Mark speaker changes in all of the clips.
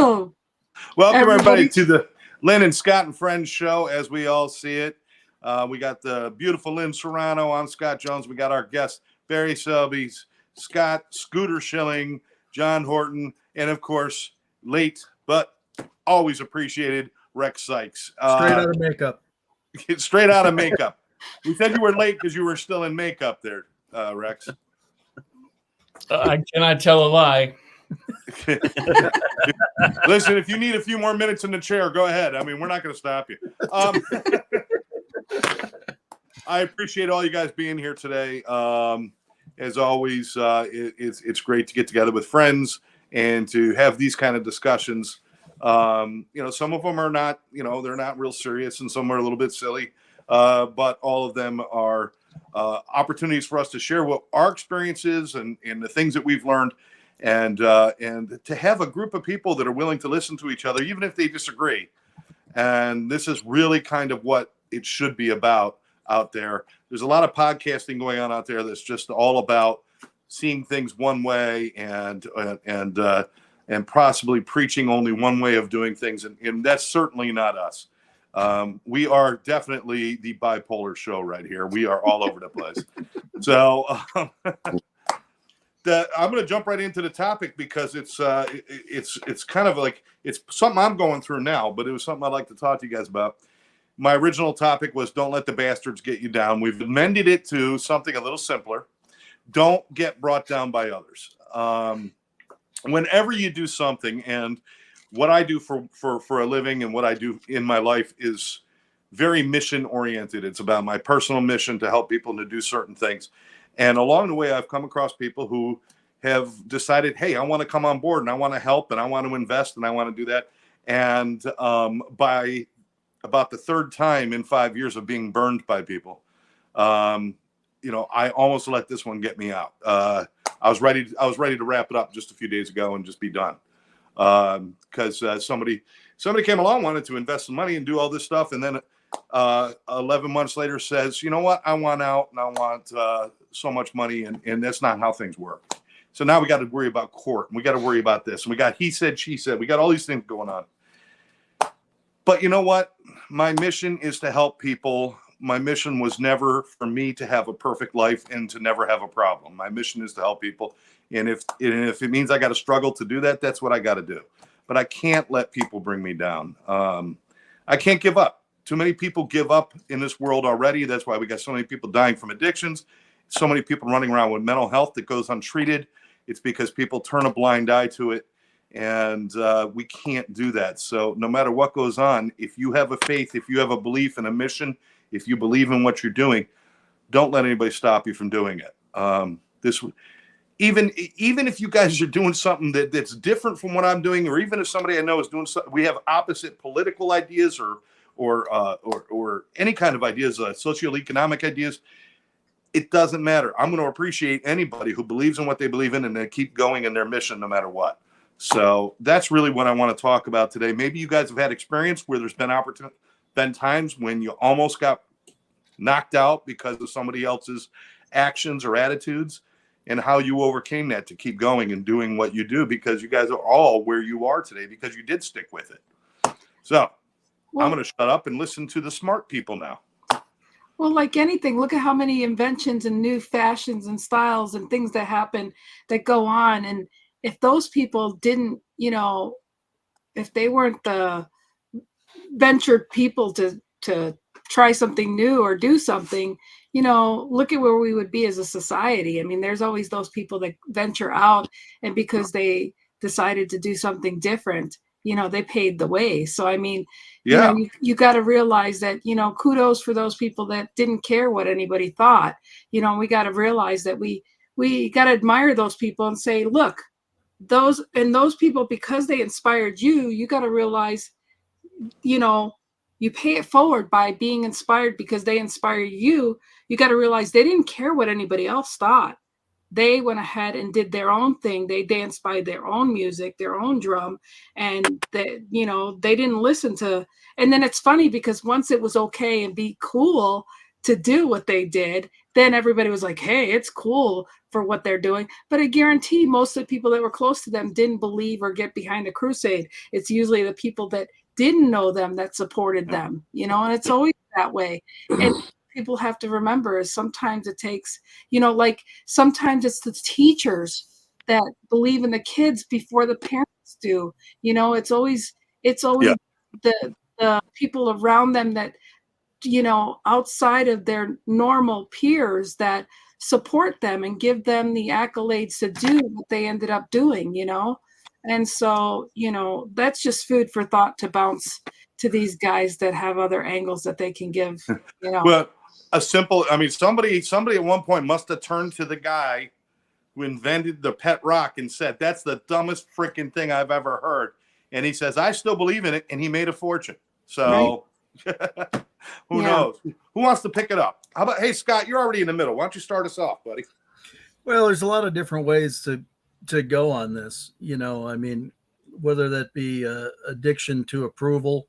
Speaker 1: Welcome, everybody,
Speaker 2: Everybody.
Speaker 1: to the Lynn and Scott and Friends show, as we all see it. We got the beautiful Lynn Serrano. I'm Scott Jones. We got our guests, Barry Selby, Scott Scooter Schilling, John Horton, and, of course, late but always appreciated, Rex Sikes.
Speaker 3: Straight out of makeup.
Speaker 1: Straight out of makeup. We said you were late because you were still in makeup there, Rex.
Speaker 4: I cannot tell a lie.
Speaker 1: Listen, if you need a few more minutes in the chair, go ahead. I mean, we're not going to stop you. I appreciate all you guys being here today. As always, it's great to get together with friends and to have these kind of discussions. Some of them are not, they're not real serious, and some are a little bit silly. But all of them are opportunities for us to share what our experiences and the things that we've learned, and to have a group of people that are willing to listen to each other, even if they disagree. And this is really kind of what it should be about out there. There's a lot of podcasting going on out there that's just all about seeing things one way and possibly preaching only one way of doing things. And that's certainly not us. We are definitely the bipolar show right here. We are all over the place. So I'm going to jump right into the topic because it's kind of like, it's something I'm going through now, but it was something I'd like to talk to you guys about. My original topic was don't let the bastards get you down. We've amended it to something a little simpler. Don't get brought down by others. Whenever you do something, and what I do for a living and what I do in my life is very mission oriented. It's about my personal mission to help people to do certain things. And along the way, I've come across people who have decided, hey, I want to come on board and I want to help and I want to invest and I want to do that. And by about the third time in 5 years of being burned by people, I almost let this one get me out. I was ready to wrap it up just a few days ago and just be done. Because somebody came along, wanted to invest some money and do all this stuff, and then 11 months later says, you know what, I want out and I want so much money, and that's not how things work. So now we got to worry about court, and we got to worry about this, and we got he said, she said, we got all these things going on. But you know what? My mission is to help people. My mission was never for me to have a perfect life and to never have a problem. My mission is to help people. And if it means I got to struggle to do that, that's what I got to do. But I can't let people bring me down. I can't give up. Too many people give up in this world already. That's why we got so many people dying from addictions. So many people running around with mental health that goes untreated. It's because people turn a blind eye to it. And we can't do that. So no matter what goes on, if you have a faith, if you have a belief and a mission, if you believe in what you're doing, don't let anybody stop you from doing it. Even if you guys are doing something that's different from what I'm doing, or even if somebody I know is doing something, we have opposite political ideas or any kind of ideas, socioeconomic ideas. It doesn't matter. I'm going to appreciate anybody who believes in what they believe in and they keep going in their mission no matter what. So that's really what I want to talk about today. Maybe you guys have had experience where there's been times when you almost got knocked out because of somebody else's actions or attitudes, and how you overcame that to keep going and doing what you do, because you guys are all where you are today because you did stick with it. So I'm going to shut up and listen to the smart people now.
Speaker 2: Well, like anything, look at how many inventions and new fashions and styles and things that happen that go on. And if those people didn't, if they weren't the ventured people to try something new or do something, look at where we would be as a society. I mean, there's always those people that venture out, and because they decided to do something different, they paved the way. So, I mean, you got to realize that, kudos for those people that didn't care what anybody thought. We got to realize that we got to admire those people and say, look, those people, because they inspired you, you got to realize, you pay it forward by being inspired because they inspired you. You got to realize they didn't care what anybody else thought. They went ahead and did their own thing. They danced by their own music, their own drum, and they didn't listen to. And then it's funny because once it was okay and be cool to do what they did, then everybody was like, hey, it's cool for what they're doing. But I guarantee most of the people that were close to them didn't believe or get behind a crusade. It's usually the people that didn't know them that supported them, and it's always that way. And people have to remember is sometimes it takes, like sometimes it's the teachers that believe in the kids before the parents do. It's always the people around them that, outside of their normal peers that support them and give them the accolades to do what they ended up doing, And so, that's just food for thought to bounce to these guys that have other angles that they can give,
Speaker 1: Well, somebody at one point must have turned to the guy who invented the pet rock and said, that's the dumbest freaking thing I've ever heard. And he says, I still believe in it. And he made a fortune. So who knows? Who wants to pick it up? How about, hey, Scott, you're already in the middle. Why don't you start us off, buddy?
Speaker 3: Well, there's a lot of different ways to go on this, whether that be addiction to approval,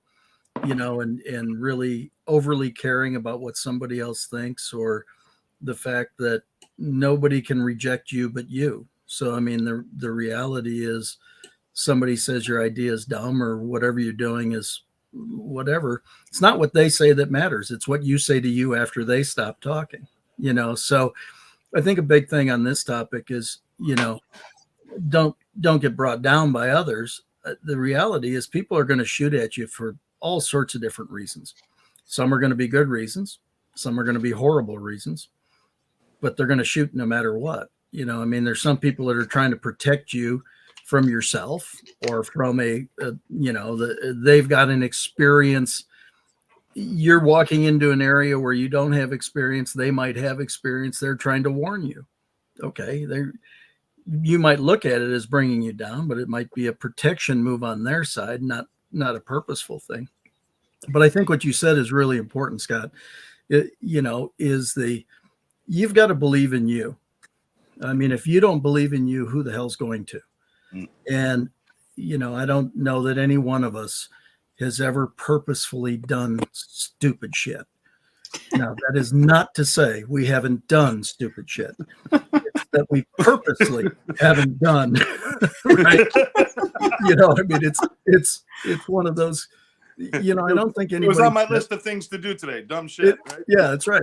Speaker 3: and really overly caring about what somebody else thinks, or the fact that nobody can reject you but you. So, the reality is somebody says your idea is dumb or whatever you're doing is whatever. It's not what they say that matters. It's what you say to you after they stop talking, So I think a big thing on this topic is, don't get brought down by others. The reality is people are going to shoot at you for all sorts of different reasons. Some are going to be good reasons. Some are going to be horrible reasons, but they're going to shoot no matter what. There's some people that are trying to protect you from yourself or from they've got an experience. You're walking into an area where you don't have experience. They might have experience. They're trying to warn you. Okay. You might look at it as bringing you down, but it might be a protection move on their side, not a purposeful thing. But I think what you said is really important, Scott. You've got to believe in you. If you don't believe in you, who the hell's going to? And, I don't know that any one of us has ever purposefully done stupid shit. Now, that is not to say we haven't done stupid shit. It's that we purposely haven't done. Right? It's one of those, I don't think anybody.
Speaker 1: It was on my list of things to do today. Dumb shit. Right?
Speaker 3: Yeah, that's right.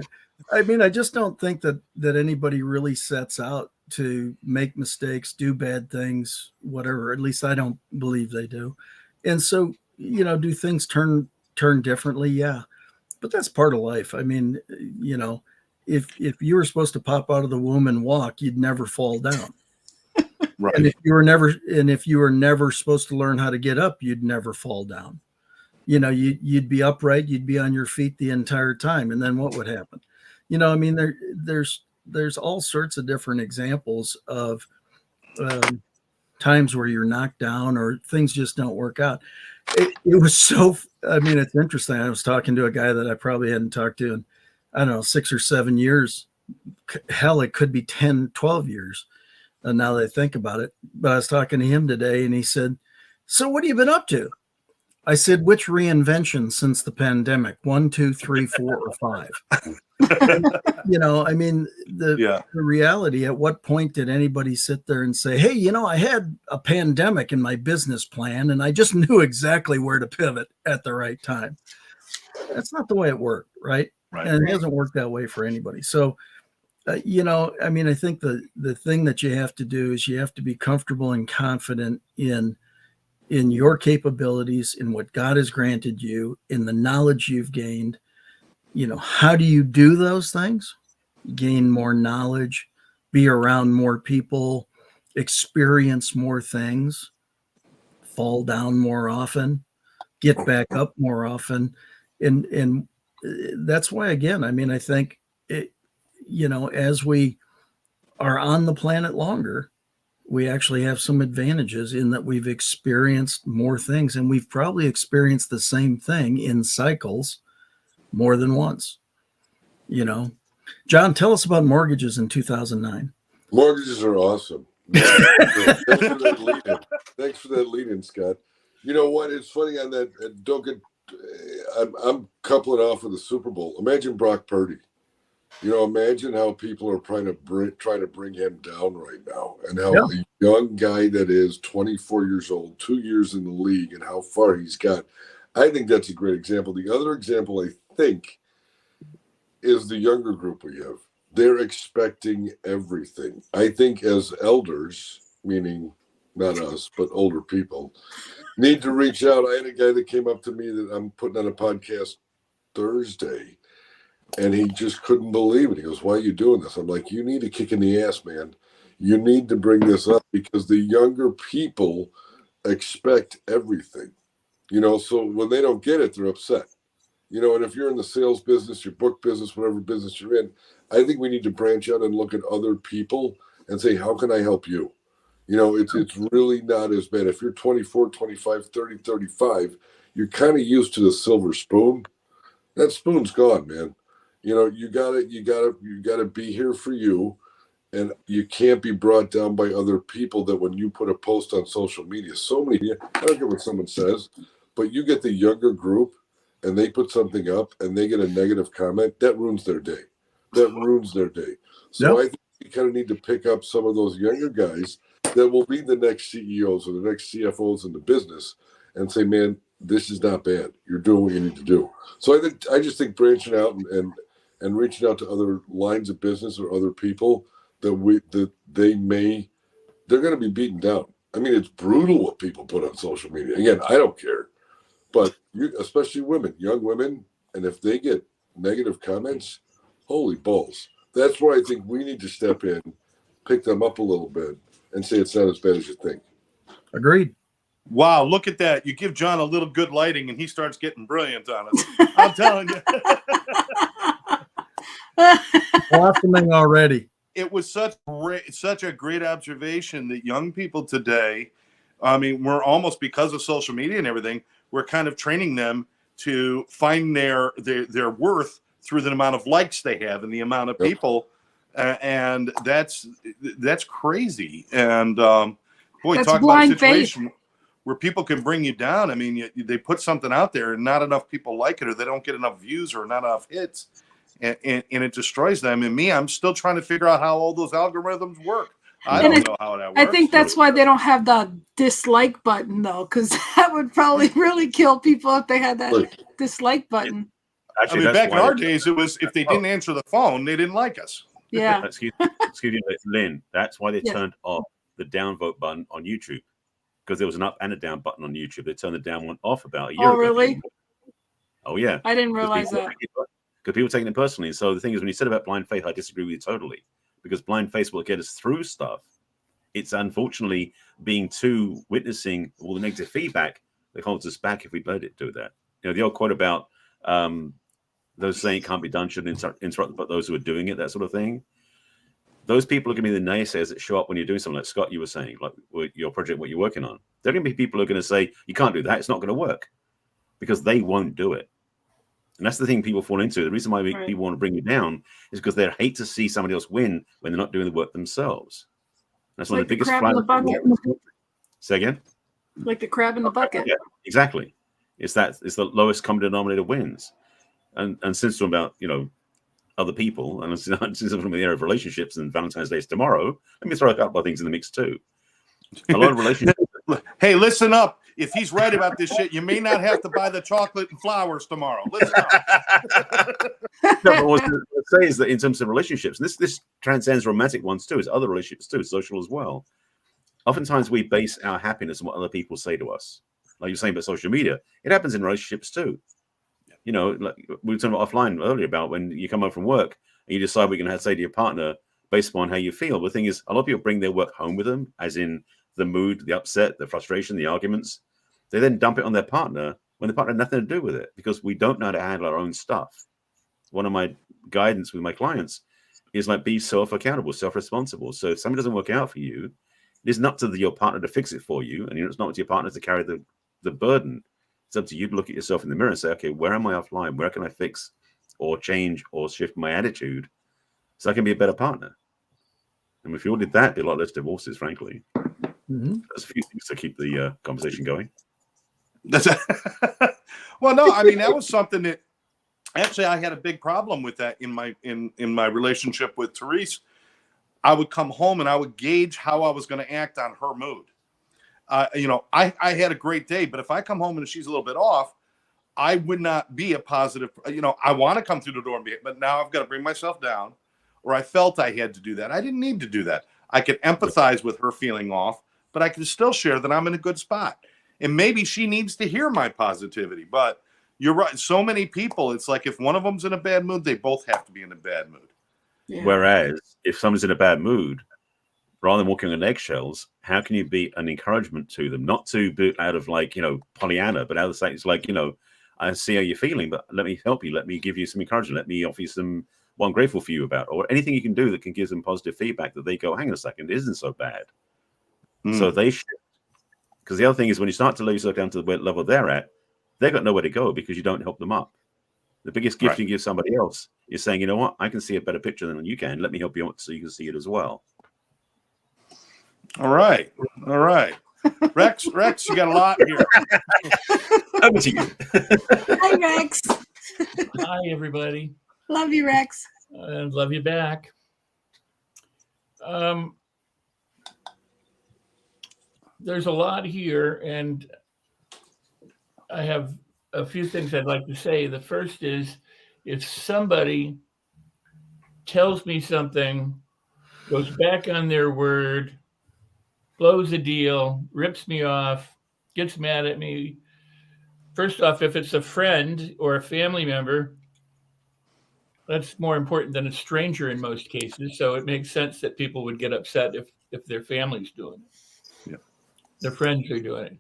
Speaker 3: I just don't think that anybody really sets out to make mistakes, do bad things, whatever. At least I don't believe they do. And so, do things turn differently? Yeah. But that's part of life. If you were supposed to pop out of the womb and walk, you'd never fall down.
Speaker 1: Right.
Speaker 3: And if you were never supposed to learn how to get up, you'd never fall down. You'd be upright, you'd be on your feet the entire time. And then what would happen? There's all sorts of different examples of times where you're knocked down or things just don't work out. It was so, it's interesting. I was talking to a guy that I probably hadn't talked to in, 6 or 7 years. Hell, it could be 10, 12 years now that I think about it. But I was talking to him today and he said, so what have you been up to? I said, which reinvention since the pandemic? 1, 2, 3, 4, or 5? The reality, at what point did anybody sit there and say, hey, I had a pandemic in my business plan and I just knew exactly where to pivot at the right time? That's not the way it worked, right? And it hasn't worked that way for anybody. So, I think the thing that you have to do is you have to be comfortable and confident in your capabilities, in what God has granted you, in the knowledge you've gained. How do you do those things? Gain more knowledge, be around more people, experience more things, fall down more often, get back up more often. And that's why, again, I think, as we are on the planet longer, we actually have some advantages in that we've experienced more things, and we've probably experienced the same thing in cycles more than once. John, tell us about mortgages in 2009.
Speaker 5: Mortgages are awesome. Thanks for that lead-in, Scott. You know what? It's funny on that. I'm coupling off with the Super Bowl. Imagine Brock Purdy. You know, imagine how people are trying to bring him down right now, and how
Speaker 3: Yeah.
Speaker 5: a young guy that is 24 years old, 2 years in the league, and how far he's got. I think that's a great example. The other example, I think, is the younger group we have. They're expecting everything. I think as elders, meaning not us, but older people, need to reach out. I had a guy that came up to me that I'm putting on a podcast Thursday, and he just couldn't believe it. He goes, "Why are you doing this?" I'm like, "You need a kick in the ass, man. You need to bring this up because the younger people expect everything. You know, so when they don't get it, they're upset. You know, and if you're in the sales business, your book business, whatever business you're in, I think we need to branch out and look at other people and say, how can I help you? You know, it's really not as bad. If you're 24, 25, 30, 35, you're kind of used to the silver spoon. That spoon's gone, man. You know, you gotta be here for you, and you can't be brought down by other people. That when you put a post on social media, so many, I don't care what someone says, but you get the younger group and they put something up and they get a negative comment, that ruins their day. That ruins their day. So I think we kind of need to pick up some of those younger guys that will be the next CEOs or the next CFOs in the business and say, man, this is not bad. You're doing what you need to do. So I just think branching out and reaching out to other lines of business or other people that they're going to be beaten down. I mean, it's brutal what people put on social media. Again, I don't care, but especially women, young women, and if they get negative comments, holy balls. That's where I think we need to step in, pick them up a little bit, and say it's not as bad as you think.
Speaker 3: Agreed.
Speaker 1: Wow, look at that. You give John a little good lighting and he starts getting brilliant on us. I'm telling you.
Speaker 3: Blossoming already.
Speaker 1: It was such a great observation that young people today, I mean, we're almost, because of social media and everything, we're kind of training them to find their worth through the amount of likes they have and the amount of people. And that's crazy. And boy,
Speaker 2: That's
Speaker 1: talk about a
Speaker 2: blind
Speaker 1: situation where people can bring you down. I mean, they put something out there and not enough people like it, or they don't get enough views or not enough hits. And it destroys them. And me, I'm still trying to figure out how all those algorithms work. I don't know how that works.
Speaker 2: I think that's why they don't have the dislike button, though, because that would probably really kill people if they had that dislike button.
Speaker 6: Actually,
Speaker 1: I mean, back in our days, it was if they didn't answer the phone, they didn't like us.
Speaker 2: Yeah.
Speaker 6: Excuse me, Lynn. That's why they turned off the downvote button on YouTube, because there was an up and a down button on YouTube. They turned the down one off about a year ago.
Speaker 2: Oh, really?
Speaker 6: Oh, yeah.
Speaker 2: I didn't realize that.
Speaker 6: Because people taking it personally. So the thing is, when you said about blind faith, I disagree with you totally. Because blind faith will get us through stuff. It's unfortunately being too witnessing all the negative feedback that holds us back if we let it do that. You know, the old quote about those saying it can't be done shouldn't interrupt but those who are doing it, that sort of thing. Those people are going to be the naysayers that show up when you're doing something like Scott, you were saying, like your project, what you're working on. There are going to be people who are going to say, you can't do that. It's not going to work, because they won't do it. And that's the thing people fall into. The reason why people want to bring you down is because they hate to see somebody else win when they're not doing the work themselves. That's one of the biggest
Speaker 2: crab in the bucket.
Speaker 6: Say again?
Speaker 2: Like the crab in the bucket.
Speaker 6: Yeah, exactly. It's the lowest common denominator wins. And since we're about, other people, and since I'm from the area of relationships, and Valentine's Day is tomorrow, let me throw a couple of things in the mix too. A lot of relationships.
Speaker 1: Hey, listen up. If he's right about this shit, you may not have to buy the chocolate and flowers tomorrow. Listen up.
Speaker 6: No, but what I was going to say is that in terms of relationships, and this transcends romantic ones too, it's other relationships too, social as well. Oftentimes we base our happiness on what other people say to us. Like you're saying about social media, it happens in relationships too. Like we were talking about offline earlier about when you come home from work and you decide what you're going to say to your partner based upon how you feel. The thing is, a lot of people bring their work home with them, as in the mood, the upset, the frustration, the arguments. They then dump it on their partner when the partner had nothing to do with it, because we don't know how to handle our own stuff. One of my guidance with my clients is like, be self-accountable, self-responsible. So if something doesn't work out for you, it is not to your partner to fix it for you, and it's not to your partner to carry the burden. It's up to you to look at yourself in the mirror and say, okay, where am I offline? Where can I fix or change or shift my attitude so I can be a better partner? And if you all did that, it'd be a lot less divorces, frankly.
Speaker 3: Mm-hmm.
Speaker 6: There's a few things to keep the conversation going.
Speaker 1: Well, no, I mean, that was something that Actually, I had a big problem with that in my relationship with Therese. I would come home and I would gauge how I was going to act on her mood. I had a great day, but if I come home and she's a little bit off, I would not be a positive. I want to come through the door and be, but now I've got to bring myself down, or I felt I had to do that. I didn't need to do that. I could empathize with her feeling off, but I could still share that I'm in a good spot. And maybe she needs to hear my positivity, but you're right. So many people, it's like if one of them's in a bad mood, they both have to be in a bad mood.
Speaker 2: Yeah.
Speaker 6: Whereas if someone's in a bad mood, rather than walking on eggshells, how can you be an encouragement to them? Not to be out of Pollyanna, but out of the same, it's like, I see how you're feeling, but let me help you. Let me give you some encouragement. Let me offer you what I'm grateful for you about, or anything you can do that can give them positive feedback that they go, hang on a second, it isn't so bad. So they should. Because the other thing is when you start to lay yourself down to the level they're at, they've got nowhere to go because you don't help them up. The biggest gift you can give somebody else is saying, you know what, I can see a better picture than you can. Let me help you out so you can see it as well.
Speaker 1: All right. Rex, you got a lot here.
Speaker 6: Over to you.
Speaker 2: Hi, Rex.
Speaker 4: Hi, everybody.
Speaker 2: Love you, Rex.
Speaker 4: Love you back. There's a lot here, and I have a few things I'd like to say. The first is, if somebody tells me something, goes back on their word, blows a deal, rips me off, gets mad at me, first off, if it's a friend or a family member, that's more important than a stranger in most cases. So it makes sense that people would get upset if their family's doing it.
Speaker 1: Yeah.
Speaker 4: Their friends are doing it.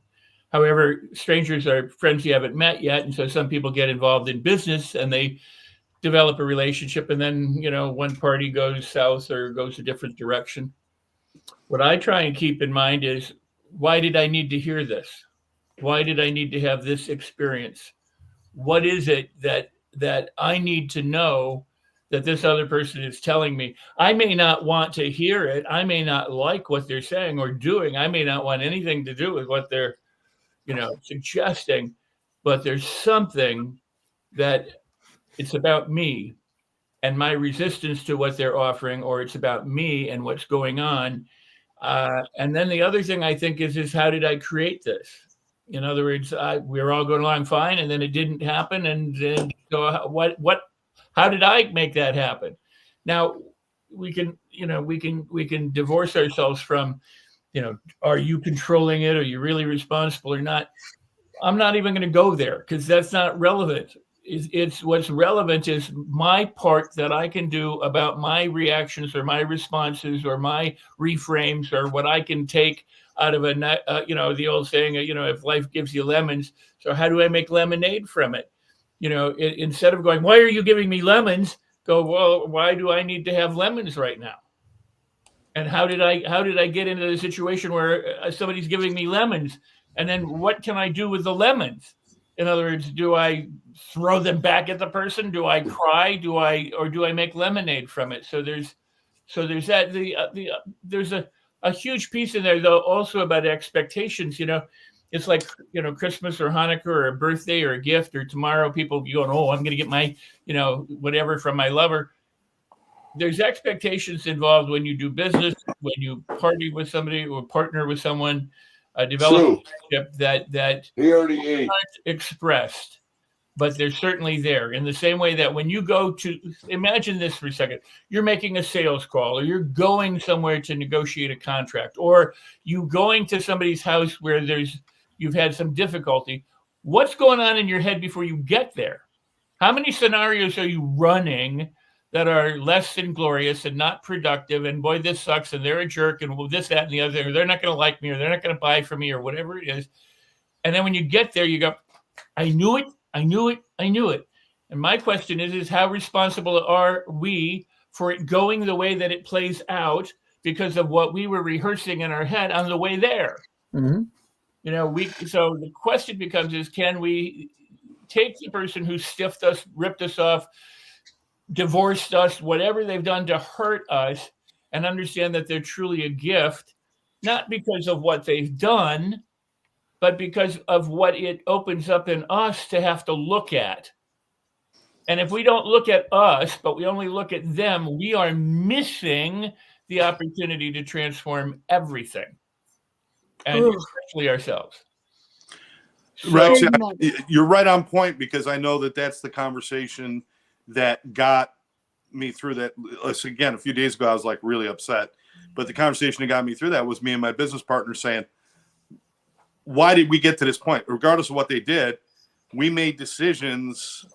Speaker 4: However, strangers are friends you haven't met yet. And so some people get involved in business and they develop a relationship, and then, one party goes south or goes a different direction. What I try and keep in mind is, why did I need to hear this? Why did I need to have this experience? What is it that I need to know that this other person is telling me? I may not want to hear it. I may not like what they're saying or doing. I may not want anything to do with what they're, suggesting, but there's something that it's about me and my resistance to what they're offering, or it's about me and what's going on. And then the other thing I think is how did I create this? In other words, we were all going along fine, and then it didn't happen. And so how did I make that happen? Now we can divorce ourselves from, are you controlling it? Are you really responsible or not? I'm not even going to go there because that's not relevant. It's what's relevant is my part that I can do about my reactions or my responses or my reframes or what I can take out of the old saying, if life gives you lemons, so how do I make lemonade from it? Instead of going, why are you giving me lemons? Go, well, why do I need to have lemons right now? And how did I get into the situation where somebody's giving me lemons? And then what can I do with the lemons? In other words, do I throw them back at the person? Do I cry? Do I make lemonade from it? So there's that. There's a huge piece in there, though, also about expectations. It's like, Christmas or Hanukkah or a birthday or a gift, or tomorrow people going, oh, I'm going to get my, whatever from my lover. There's expectations involved when you do business, when you party with somebody or partner with someone, develop a relationship that
Speaker 5: he already ate.
Speaker 4: aren't expressed, but they're certainly there. In the same way that when you go to, imagine this for a second, you're making a sales call, or you're going somewhere to negotiate a contract, or you going to somebody's house where you've had some difficulty. What's going on in your head before you get there? How many scenarios are you running that are less than glorious and not productive? And boy, this sucks, and they're a jerk, and this, that, and the other, or they're not going to like me, or they're not going to buy from me, or whatever it is. And then when you get there, you go, I knew it. And my question is how responsible are we for it going the way that it plays out because of what we were rehearsing in our head on the way there?
Speaker 3: Mm-hmm.
Speaker 4: So the question becomes can we take the person who stiffed us, ripped us off, divorced us, whatever they've done to hurt us, and understand that they're truly a gift, not because of what they've done, but because of what it opens up in us to have to look at. And if we don't look at us, but we only look at them, we are missing the opportunity to transform everything, and
Speaker 2: Ooh.
Speaker 4: especially ourselves.
Speaker 1: Right.
Speaker 4: So,
Speaker 1: See, you're right on point, because I know that that's the conversation that got me through that. Again, a few days ago, I was like really upset, but the conversation that got me through that was me and my business partner saying, why did we get to this point? Regardless of what they did, we made decisions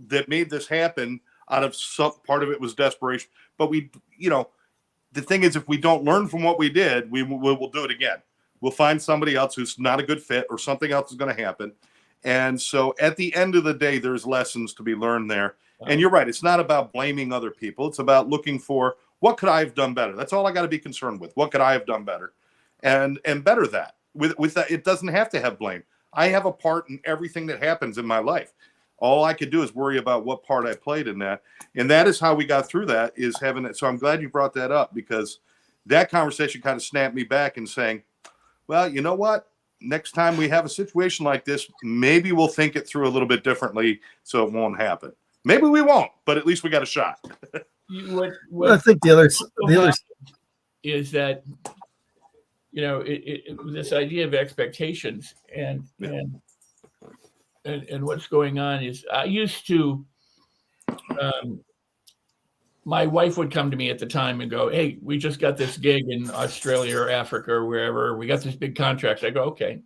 Speaker 1: that made this happen out of some part of it was desperation. But we, the thing is, if we don't learn from what we did, we will do it again. We'll find somebody else who's not a good fit, or something else is going to happen. And so at the end of the day, there's lessons to be learned there. And you're right. It's not about blaming other people. It's about looking for, what could I have done better? That's all I got to be concerned with. What could I have done better? And better that. With that, it doesn't have to have blame. I have a part in everything that happens in my life. All I could do is worry about what part I played in that. And that is how we got through that, is having it. So I'm glad you brought that up, because that conversation kind of snapped me back and saying, well, you know what? Next time we have a situation like this, maybe we'll think it through a little bit differently so it won't happen. Maybe we won't, but at least we got a shot.
Speaker 3: Well, I think the other
Speaker 4: is that, this idea of expectations and what's going on is, I used to, my wife would come to me at the time and go, hey, we just got this gig in Australia or Africa or wherever. We got this big contract. I go, okay.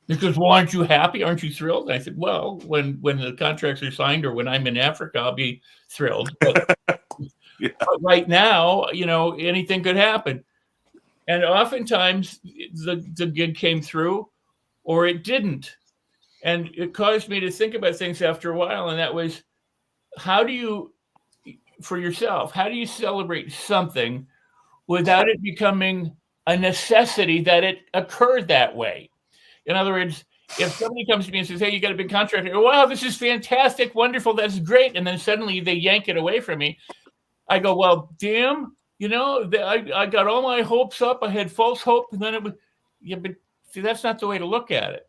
Speaker 4: Because, well, aren't you happy? Aren't you thrilled? And I said, well, when the contracts are signed, or when I'm in Africa, I'll be thrilled. But,
Speaker 1: Yeah.
Speaker 4: but right now, anything could happen. And oftentimes the gig came through, or it didn't. And it caused me to think about things after a while. And that was, for yourself, how do you celebrate something without it becoming a necessity that it occurred that way? In other words, if somebody comes to me and says, hey, you got a big contract, I go, wow, this is fantastic, wonderful, that's great. And then suddenly they yank it away from me. I go, well, damn, I got all my hopes up. I had false hope. And then it was, but see, that's not the way to look at it.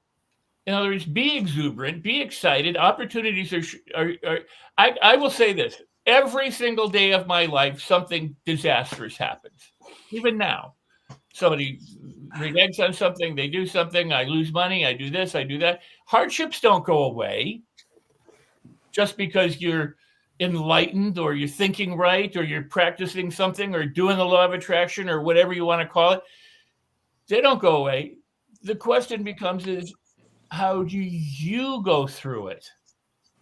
Speaker 4: In other words, be exuberant, be excited. Opportunities I will say this, every single day of my life, something disastrous happens. Even now, somebody reneges on something, they do something, I lose money, I do this, I do that. Hardships don't go away just because you're enlightened, or you're thinking right, or you're practicing something, or doing the law of attraction, or whatever you want to call it. They don't go away. The question becomes how do you go through it?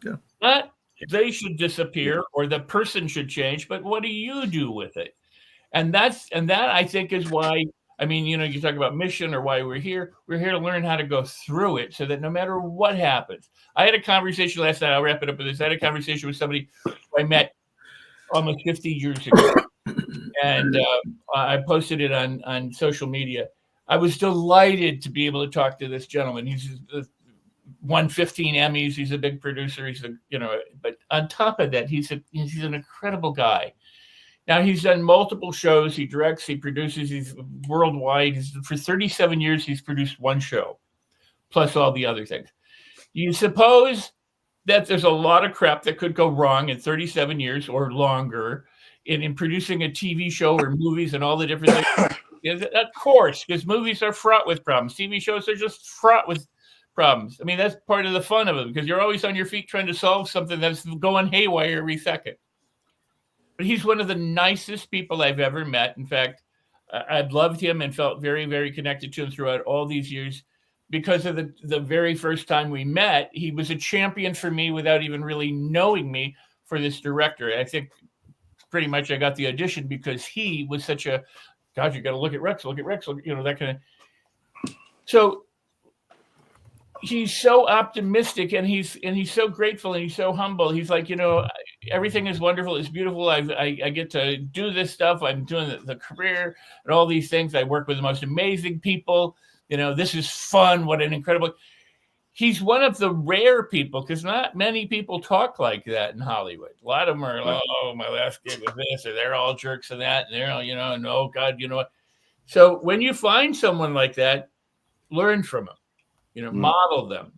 Speaker 3: Yeah.
Speaker 4: Not they should disappear or the person should change, but what do you do with it? And that I think is why, you talk about mission or why we're here. We're here to learn how to go through it so that no matter what happens. I had a conversation last night. I'll wrap it up with this. I had a conversation with somebody I met almost 50 years ago. And I posted it on social media. I was delighted to be able to talk to this gentleman. He's won 15 Emmys. He's a big producer. But on top of that, he's an incredible guy. Now, he's done multiple shows. He directs, he produces, he's worldwide. For 37 years, he's produced one show, plus all the other things. You suppose that there's a lot of crap that could go wrong in 37 years or longer in producing a TV show or movies and all the different things. Of course, because movies are fraught with problems. TV shows are just fraught with problems. That's part of the fun of them, because you're always on your feet trying to solve something that's going haywire every second. But he's one of the nicest people I've ever met. In fact, I've loved him and felt very, very connected to him throughout all these years. Because of the very first time we met, he was a champion for me without even really knowing me for this director. I think pretty much I got the audition because he was such a, God, you got to look at Rex, that kind of. So he's so optimistic, and he's so grateful, and he's so humble. He's like, everything is wonderful. It's beautiful. I get to do this stuff. I'm doing the career and all these things. I work with the most amazing people. This is fun. What an incredible. He's one of the rare people, because not many people talk like that in Hollywood. A lot of them are, my last gig was this, or they're all jerks and that, and they're all, and oh God, what. So when you find someone like that, learn from them, model them,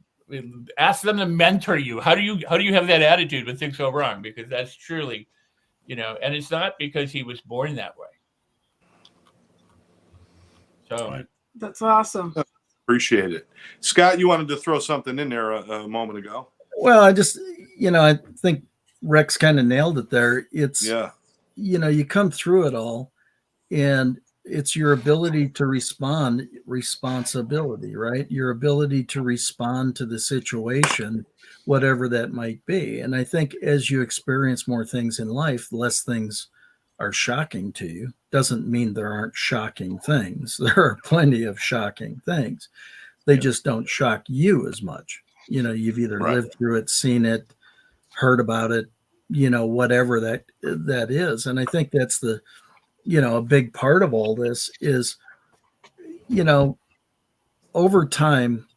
Speaker 4: ask them to mentor you. How do you have that attitude when things go wrong? Because that's truly, and it's not because he was born that way. So
Speaker 2: That's awesome.
Speaker 1: Appreciate it. Scott, you wanted to throw something in there a moment ago.
Speaker 3: Well, I just, I think Rex kind of nailed it there. It's, you come through it all, and it's your ability to respond, responsibility, right? Your ability to respond to the situation, whatever that might be. And I think as you experience more things in life, less things are shocking to you. Doesn't mean there aren't shocking things. There are plenty of shocking things. They just don't shock you as much. You've either lived through it, seen it, heard about it, whatever that is. And I think that's the, a big part of all this is, over time,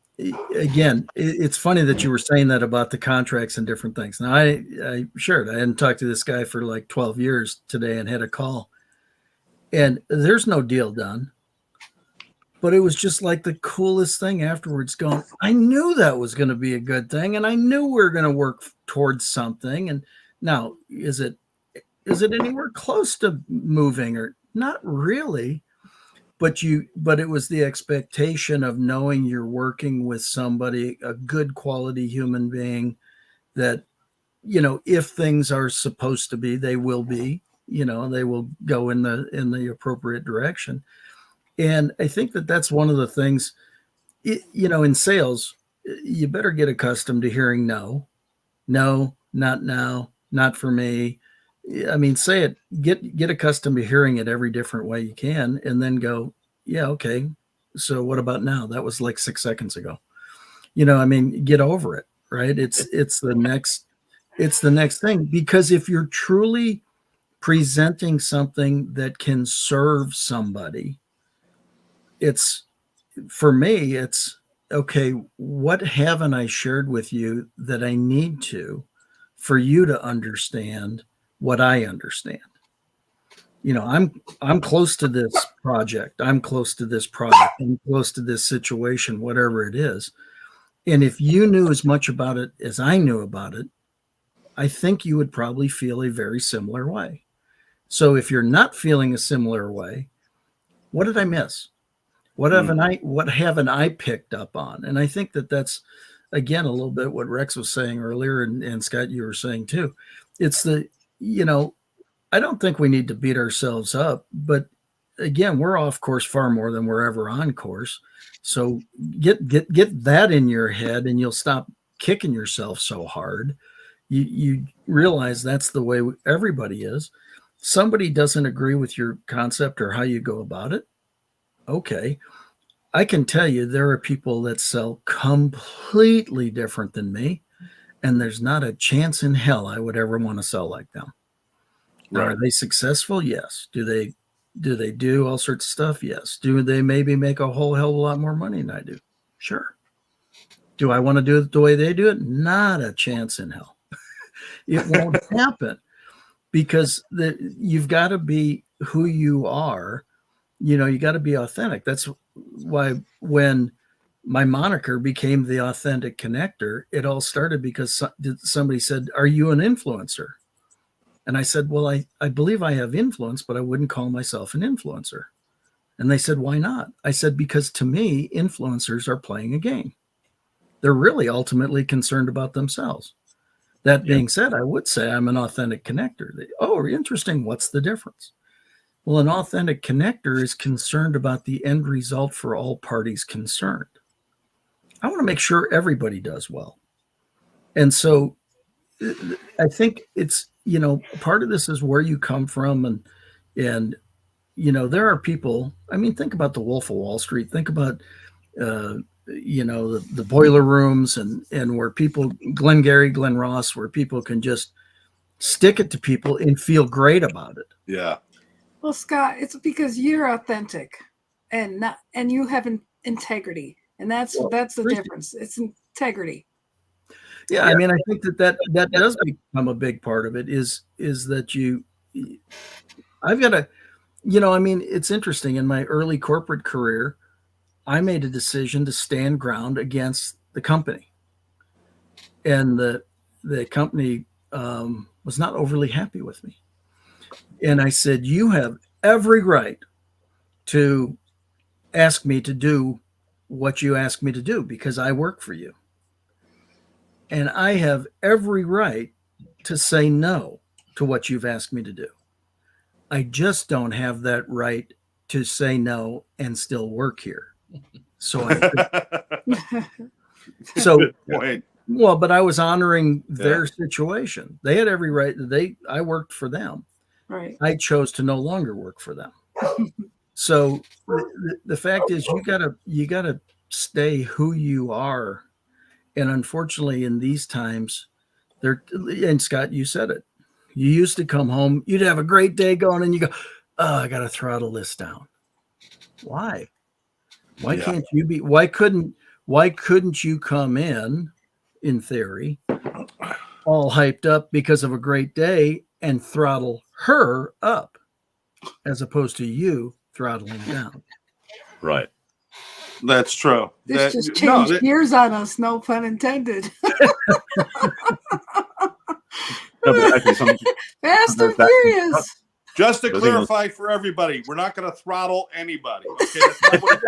Speaker 3: again, it's funny that you were saying that about the contracts and different things. Now, I shared, I hadn't talked to this guy for like 12 years today and had a call, and there's no deal done. But it was just like the coolest thing afterwards going, I knew that was going to be a good thing. And I knew we were going to work towards something. And now, is it anywhere close to moving or not really? But it was the expectation of knowing you're working with somebody, a good quality human being that, if things are supposed to be, they will be, they will go in the appropriate direction. And I think that that's one of the things, in sales, you better get accustomed to hearing no, not now, not for me. I mean, say it, get accustomed to hearing it every different way you can, and then go, yeah, okay. So what about now? That was like 6 seconds ago. Get over it, right? It's the next thing, because if you're truly presenting something that can serve somebody, for me, it's okay. What haven't I shared with you that I need to, for you to understand what I understand? I'm close to this project. I'm close to this product. I'm close to this situation, whatever it is. And if you knew as much about it as I knew about it, I think you would probably feel a very similar way. So if you're not feeling a similar way, what did I miss? What haven't I picked up on? And I think that that's, again, a little bit what Rex was saying earlier, and Scott, you were saying too. It's I don't think we need to beat ourselves up, but again, we're off course far more than we're ever on course. So get that in your head, and you'll stop kicking yourself so hard. You realize that's the way everybody is. Somebody doesn't agree with your concept or how you go about it. Okay. I can tell you there are people that sell completely different than me, and there's not a chance in hell I would ever want to sell like them. Now, are they successful? Yes. Do they do all sorts of stuff? Yes. Do they maybe make a whole hell of a lot more money than I do? Sure. Do I want to do it the way they do it? Not a chance in hell. It won't happen, because you've got to be who you are. You got to be authentic. That's why when my moniker became the Authentic Connector, it all started because somebody said, "Are you an influencer?" And I said, "Well, I believe I have influence, but I wouldn't call myself an influencer." And they said, "Why not?" I said, "Because to me, influencers are playing a game. They're really ultimately concerned about themselves." That being said, I would say I'm an authentic connector. Oh, interesting. What's the difference? Well, an authentic connector is concerned about the end result for all parties concerned. I want to make sure everybody does well. And so I think it's, part of this is where you come from. And there are people, think about the Wolf of Wall Street. Think about, the boiler rooms and where people, Glengarry, Glen Ross, where people can just stick it to people and feel great about it.
Speaker 1: Yeah.
Speaker 2: Well, Scott, it's because you're authentic and you have integrity. And that's the difference. It's integrity.
Speaker 3: Yeah. I think that does become a big part of it is that I've got to, it's interesting. In my early corporate career, I made a decision to stand ground against the company. and the company was not overly happy with me. And I said, you have every right to ask me to do what you ask me to do because I work for you. And I have every right to say no to what you've asked me to do. I just don't have that right to say no and still work here. So
Speaker 1: Good point.
Speaker 3: well, but I was honoring their situation. They had every right. I worked for them.
Speaker 2: Right.
Speaker 3: I chose to no longer work for them. So the fact is, you gotta stay who you are. And unfortunately, in these times, and Scott, you said it. You used to come home, you'd have a great day going, and you go, "Oh, I got to throttle this down." Why? Why can't you be? Why couldn't you come in theory, all hyped up because of a great day and throttle her up, as opposed to you throttling down?
Speaker 6: Right.
Speaker 1: That's true.
Speaker 2: This just changed gears on us, no pun intended.
Speaker 6: No, but actually,
Speaker 2: Fast and Furious.
Speaker 1: Just to clarify for everybody, we're not going to throttle anybody. Okay, that's not what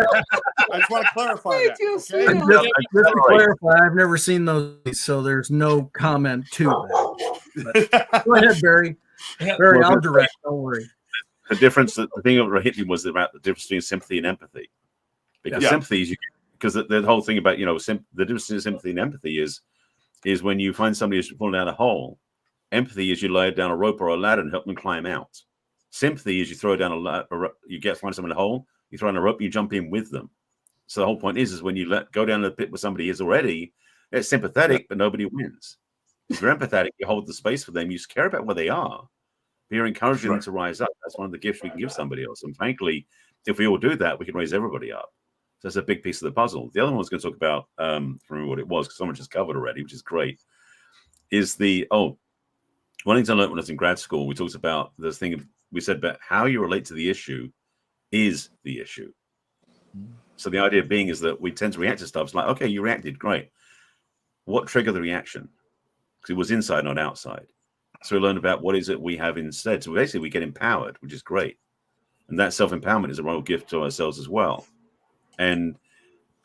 Speaker 1: I just want to clarify that. Okay?
Speaker 3: Just to clarify, I've never seen those, so there's no comment to that. But go ahead, Barry. Barry, I'll direct. Don't worry.
Speaker 6: The difference, the thing that hit me was about the difference between sympathy and empathy. Because sympathy is, because the whole thing about, the difference between sympathy and empathy is when you find somebody who's falling down a hole. Empathy is you lay down a rope or a ladder and help them climb out. Sympathy is you throw down find someone in a hole, you throw in a rope, you jump in with them. So the whole point is when you go down the pit where somebody is already, it's sympathetic, but nobody wins. If you're empathetic, you hold the space for them, you care about where they are, but you're encouraging them to rise up. That's one of the gifts we can give somebody else. And frankly, if we all do that, we can raise everybody up. So that's a big piece of the puzzle. The other one I was going to talk about, from what it was, because someone just covered already, which is great, is one thing I learned when I was in grad school, we talked about this thing, we said about how you relate to the issue is the issue. So the idea being is that we tend to react to stuff. It's like, okay, you reacted, great. What triggered the reaction? Because it was inside, not outside. So we learned about what is it we have instead. So basically we get empowered, which is great. And that self-empowerment is a real gift to ourselves as well. And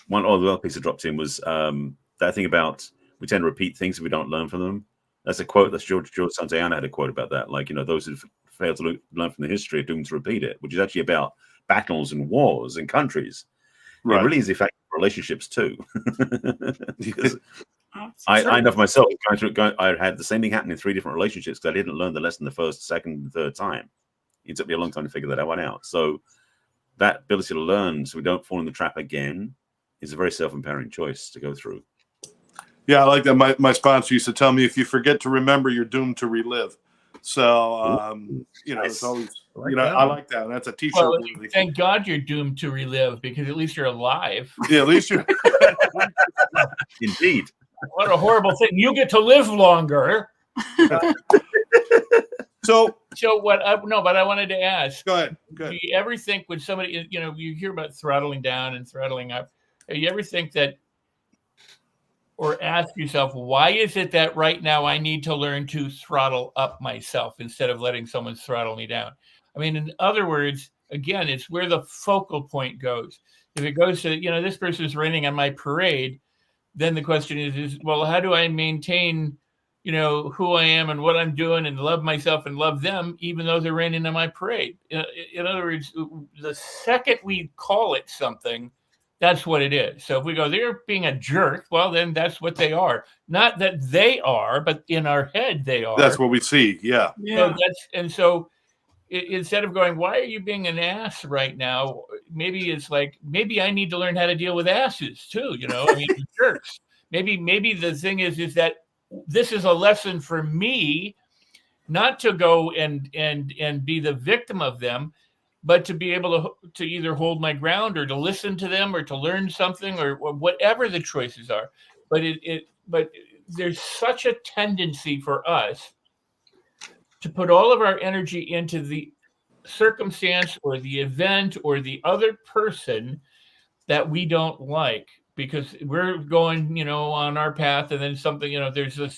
Speaker 6: one other piece that dropped in was that thing about we tend to repeat things if we don't learn from them. That's a quote. That's George Santayana had a quote about that. Like, those who fail to learn from the history are doomed to repeat it, which is actually about battles and wars and countries. Right. It really is the effect of relationships too. Because I know for myself, I had the same thing happen in 3 different relationships because I didn't learn the lesson the first, second, and third time. It took me a long time to figure that one out. So that ability to learn so we don't fall in the trap again is a very self-empowering choice to go through.
Speaker 1: Yeah, I like that. My sponsor used to tell me, if you forget to remember, you're doomed to relive. So, it's always, I like that. That's a t-shirt.
Speaker 4: Well, thank God you're doomed to relive, because at least you're alive.
Speaker 1: Yeah, at least you're.
Speaker 6: Indeed.
Speaker 4: What a horrible thing. You get to live longer.
Speaker 1: So
Speaker 4: but I wanted to ask.
Speaker 1: Go ahead.
Speaker 4: Do you ever think when somebody, you hear about throttling down and throttling up, do you ever think that, or ask yourself, why is it that right now I need to learn to throttle up myself instead of letting someone throttle me down? I mean, in other words, again, it's where the focal point goes. If it goes to, this person is raining on my parade, then the question is, well, how do I maintain, who I am and what I'm doing and love myself and love them, even though they're raining on my parade? In other words, the second we call it something, that's what it is. So if we go, they're being a jerk, well, then that's what they are. Not that they are, but in our head they are.
Speaker 1: That's what we see. Yeah.
Speaker 4: So instead of going, why are you being an ass right now? Maybe it's like, maybe I need to learn how to deal with asses too. Jerks. Maybe the thing is that this is a lesson for me, not to go and be the victim of them, but to be able to either hold my ground or to listen to them or to learn something or whatever the choices are. But there's such a tendency for us to put all of our energy into the circumstance or the event or the other person that we don't like. because we're going, on our path, and then something, there's a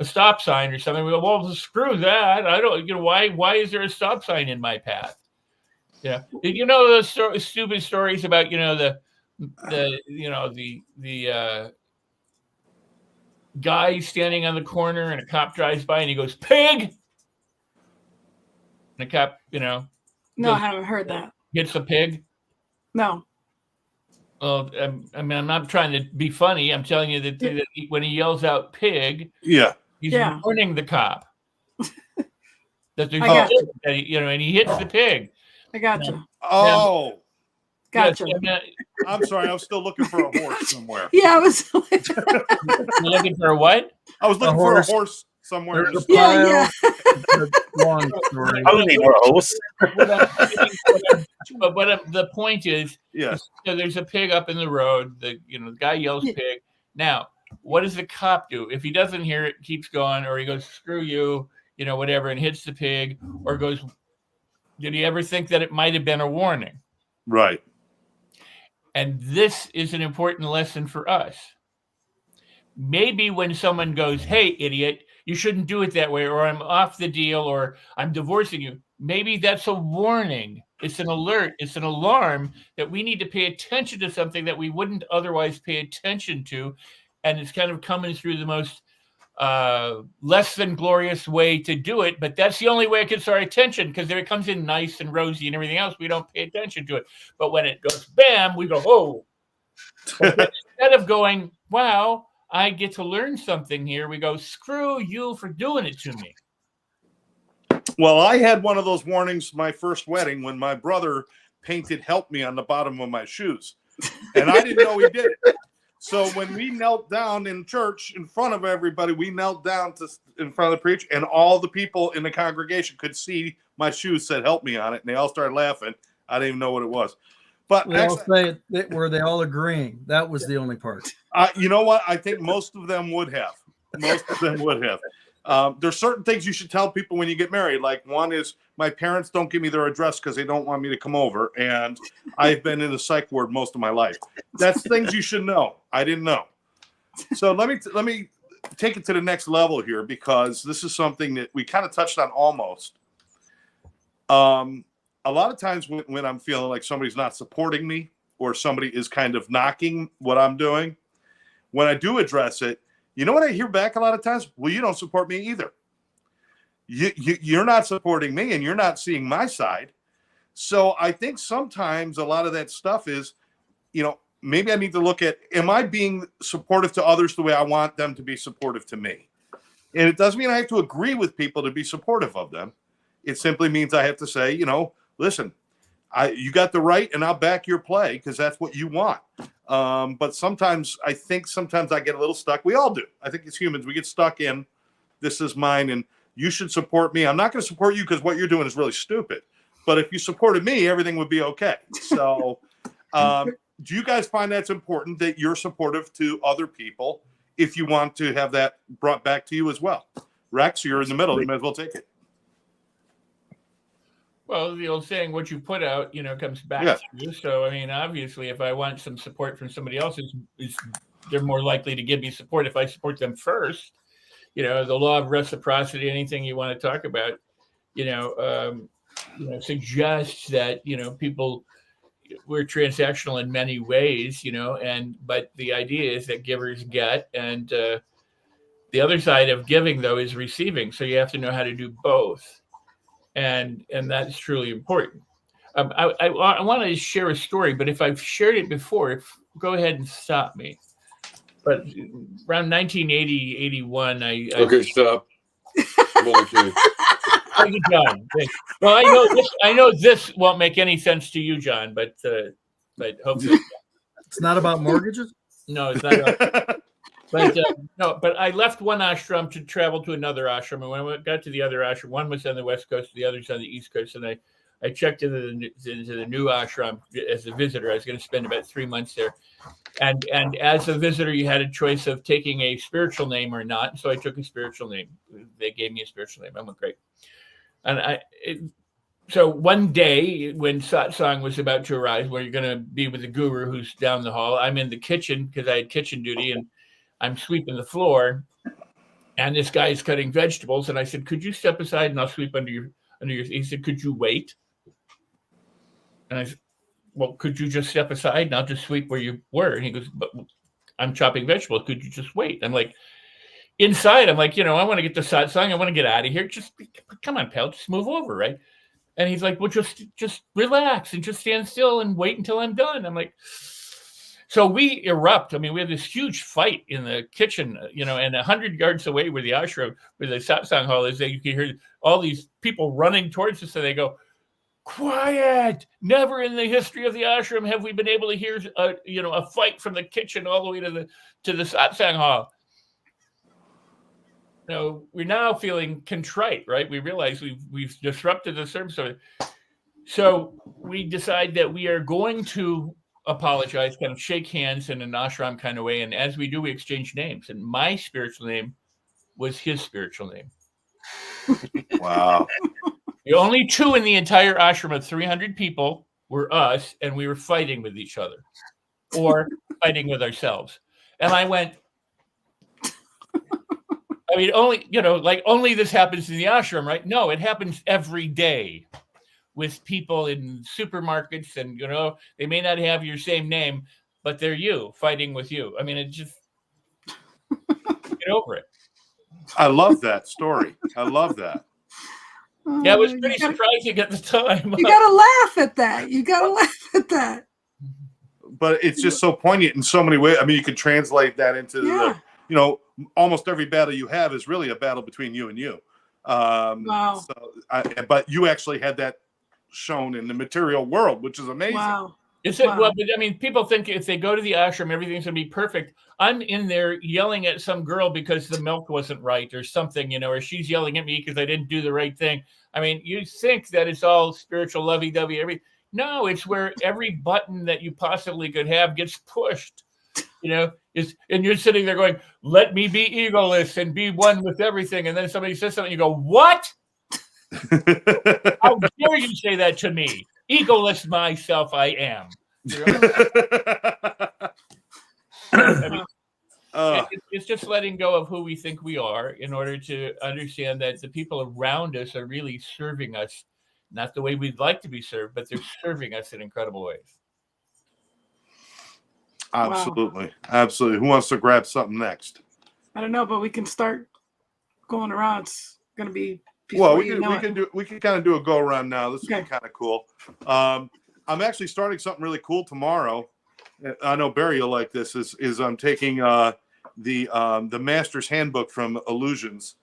Speaker 4: stop sign or something. We go, well, screw that. I don't, why is there a stop sign in my path? Yeah. Did you know those stupid stories about, the guy standing on the corner and a cop drives by and he goes, pig. And the cop,
Speaker 2: No,
Speaker 4: goes,
Speaker 2: I haven't heard that.
Speaker 4: hits a pig.
Speaker 2: No.
Speaker 4: Well, I'm not trying to be funny. I'm telling you that when he yells out pig,
Speaker 1: Yeah.
Speaker 4: he's warning the cop that there's
Speaker 2: I got you.
Speaker 4: and he hits the pig.
Speaker 2: I got you.
Speaker 1: Oh,
Speaker 2: Gotcha.
Speaker 4: Yes,
Speaker 1: I'm sorry. I was still looking for a horse somewhere.
Speaker 2: Yeah, I was.
Speaker 4: you're looking for a what?
Speaker 1: I was looking for a horse somewhere.
Speaker 3: There's a
Speaker 2: Yeah,
Speaker 3: pile. Long story.
Speaker 6: I don't need a horse.
Speaker 4: But the point is,
Speaker 1: Yes.
Speaker 4: so there's a pig up in the road. The guy yells pig. Now, what does the cop do? If he doesn't hear it, keeps going, or he goes, screw you, whatever, and hits the pig, or goes, did he ever think that it might have been a warning?
Speaker 1: Right.
Speaker 4: And this is an important lesson for us. Maybe when someone goes, hey, idiot, you shouldn't do it that way, or I'm off the deal, or I'm divorcing you. Maybe that's a warning. It's an alert. It's an alarm that we need to pay attention to something that we wouldn't otherwise pay attention to. And it's kind of coming through the most less than glorious way to do it. But that's the only way it gets our attention, because if it comes in nice and rosy and everything else, we don't pay attention to it. But when it goes bam, we go, oh. Instead of going, wow, I get to learn something here, we go, screw you for doing it to me.
Speaker 1: Well, I had one of those warnings my first wedding when my brother painted "help me" on the bottom of my shoes. And I didn't know he did it. So when we knelt down in church in front of everybody, we knelt down in front of the preacher, and all the people in the congregation could see my shoes said "help me" on it, and they all started laughing. I didn't even know what it was. But
Speaker 3: They all say it, were they all agreeing? That was the only part.
Speaker 1: you know what? I think most of them would have. Most of them would have. There's certain things you should tell people when you get married. Like, one is, my parents don't give me their address because they don't want me to come over. And I've been in the psych ward most of my life. That's things you should know. I didn't know. So let me take it to the next level here, because this is something that we kind of touched on almost. A lot of times when I'm feeling like somebody's not supporting me, or somebody is kind of knocking what I'm doing, when I do address it, you know what I hear back a lot of times? Well, you don't support me either. You're not supporting me, and you're not seeing my side. So I think sometimes a lot of that stuff is, maybe I need to look at, am I being supportive to others the way I want them to be supportive to me? And it doesn't mean I have to agree with people to be supportive of them. It simply means I have to say, listen, you got the right, and I'll back your play because that's what you want. But sometimes I get a little stuck. We all do. I think as humans, we get stuck in, this is mine and you should support me. I'm not going to support you because what you're doing is really stupid. But if you supported me, everything would be okay. So do you guys find that's important, that you're supportive to other people if you want to have that brought back to you as well? Rex, you're in the middle. You might as well take it.
Speaker 4: Well, the old saying, what you put out, comes back to you. So, obviously, if I want some support from somebody else, they're more likely to give me support if I support them first. The law of reciprocity, anything you want to talk about, suggests that, people, we're transactional in many ways, but the idea is that givers get, and the other side of giving, though, is receiving. So you have to know how to do both. And that's truly important. I want to share a story, but if I've shared it before, go ahead and stop me. But around 1980, 81,
Speaker 5: Okay, stop. I'm only kidding.
Speaker 4: Thank you, John. Well, I know this won't make any sense to you, John, but hopefully.
Speaker 3: It's not about mortgages?
Speaker 4: No, it's not. But I left one ashram to travel to another ashram, and when I got to the other ashram, one was on the west coast, the other's on the east coast, and I checked into the new ashram as a visitor. I was going to spend about 3 months there, and as a visitor, you had a choice of taking a spiritual name or not. So I took a spiritual name. They gave me a spiritual name. I went, great, and So one day when satsang was about to arise, where you're going to be with the guru who's down the hall, I'm in the kitchen because I had kitchen duty, and I'm sweeping the floor, and this guy is cutting vegetables, and I said, "Could you step aside and I'll sweep under your?" He said, "Could you wait?" And I said, "Well, could you just step aside and I'll just sweep where you were?" And he goes, "But I'm chopping vegetables. Could you just wait?" I'm like, inside, I'm like, I want to get the satsang. I want to get out of here. Just come on, pal. Just move over, right? And he's like, "Well, just relax and just stand still and wait until I'm done." I'm like, so we erupt. I mean, we have this huge fight in the kitchen, and 100 yards away where the ashram, where the satsang hall is, you can hear all these people running towards us, and they go, "Quiet! Never in the history of the ashram have we been able to hear a fight from the kitchen all the way to the satsang hall." We're now feeling contrite, right? We realize we've disrupted the service. So we decide that we are going to apologize, kind of shake hands in an ashram kind of way. And as we do, we exchange names. And my spiritual name was his spiritual name.
Speaker 1: Wow.
Speaker 4: The only two in the entire ashram of 300 people were us, and we were fighting with each other or fighting with ourselves. And I went, I mean, only this happens in the ashram, right? No, it happens every day with people in supermarkets, and they may not have your same name, but they're you fighting with you. I mean, it just get over it.
Speaker 1: I love that story. I love that.
Speaker 4: Yeah, it was pretty surprising at the time.
Speaker 2: You gotta laugh at that. You gotta laugh at that.
Speaker 1: But it's just so poignant in so many ways. I mean, you could translate that into almost every battle you have is really a battle between you and you.
Speaker 2: Wow.
Speaker 1: But you actually had that shown in the material world, which is amazing.
Speaker 2: Wow.
Speaker 4: Well, but I mean, people think if they go to the ashram, everything's going to be perfect. I'm in there yelling at some girl because the milk wasn't right or something, or she's yelling at me because I didn't do the right thing. I mean, you think that it's all spiritual lovey-dovey, everything. No, it's where every button that you possibly could have gets pushed, and you're sitting there going, "Let me be egoless and be one with everything." And then somebody says something, you go, "What? How dare you say that to me? Egoless myself I am." I mean, it's just letting go of who we think we are in order to understand that the people around us are really serving us, not the way we'd like to be served, but they're serving us in incredible ways.
Speaker 1: Absolutely. Wow. Absolutely. Who wants to grab something next?
Speaker 2: I don't know, but we can start going around. It's going to be...
Speaker 1: Well, we can kind of do a go around now. This is kind of cool. I'm actually starting something really cool tomorrow. I know Barry will like this. Is I'm taking the Master's Handbook from Illusions,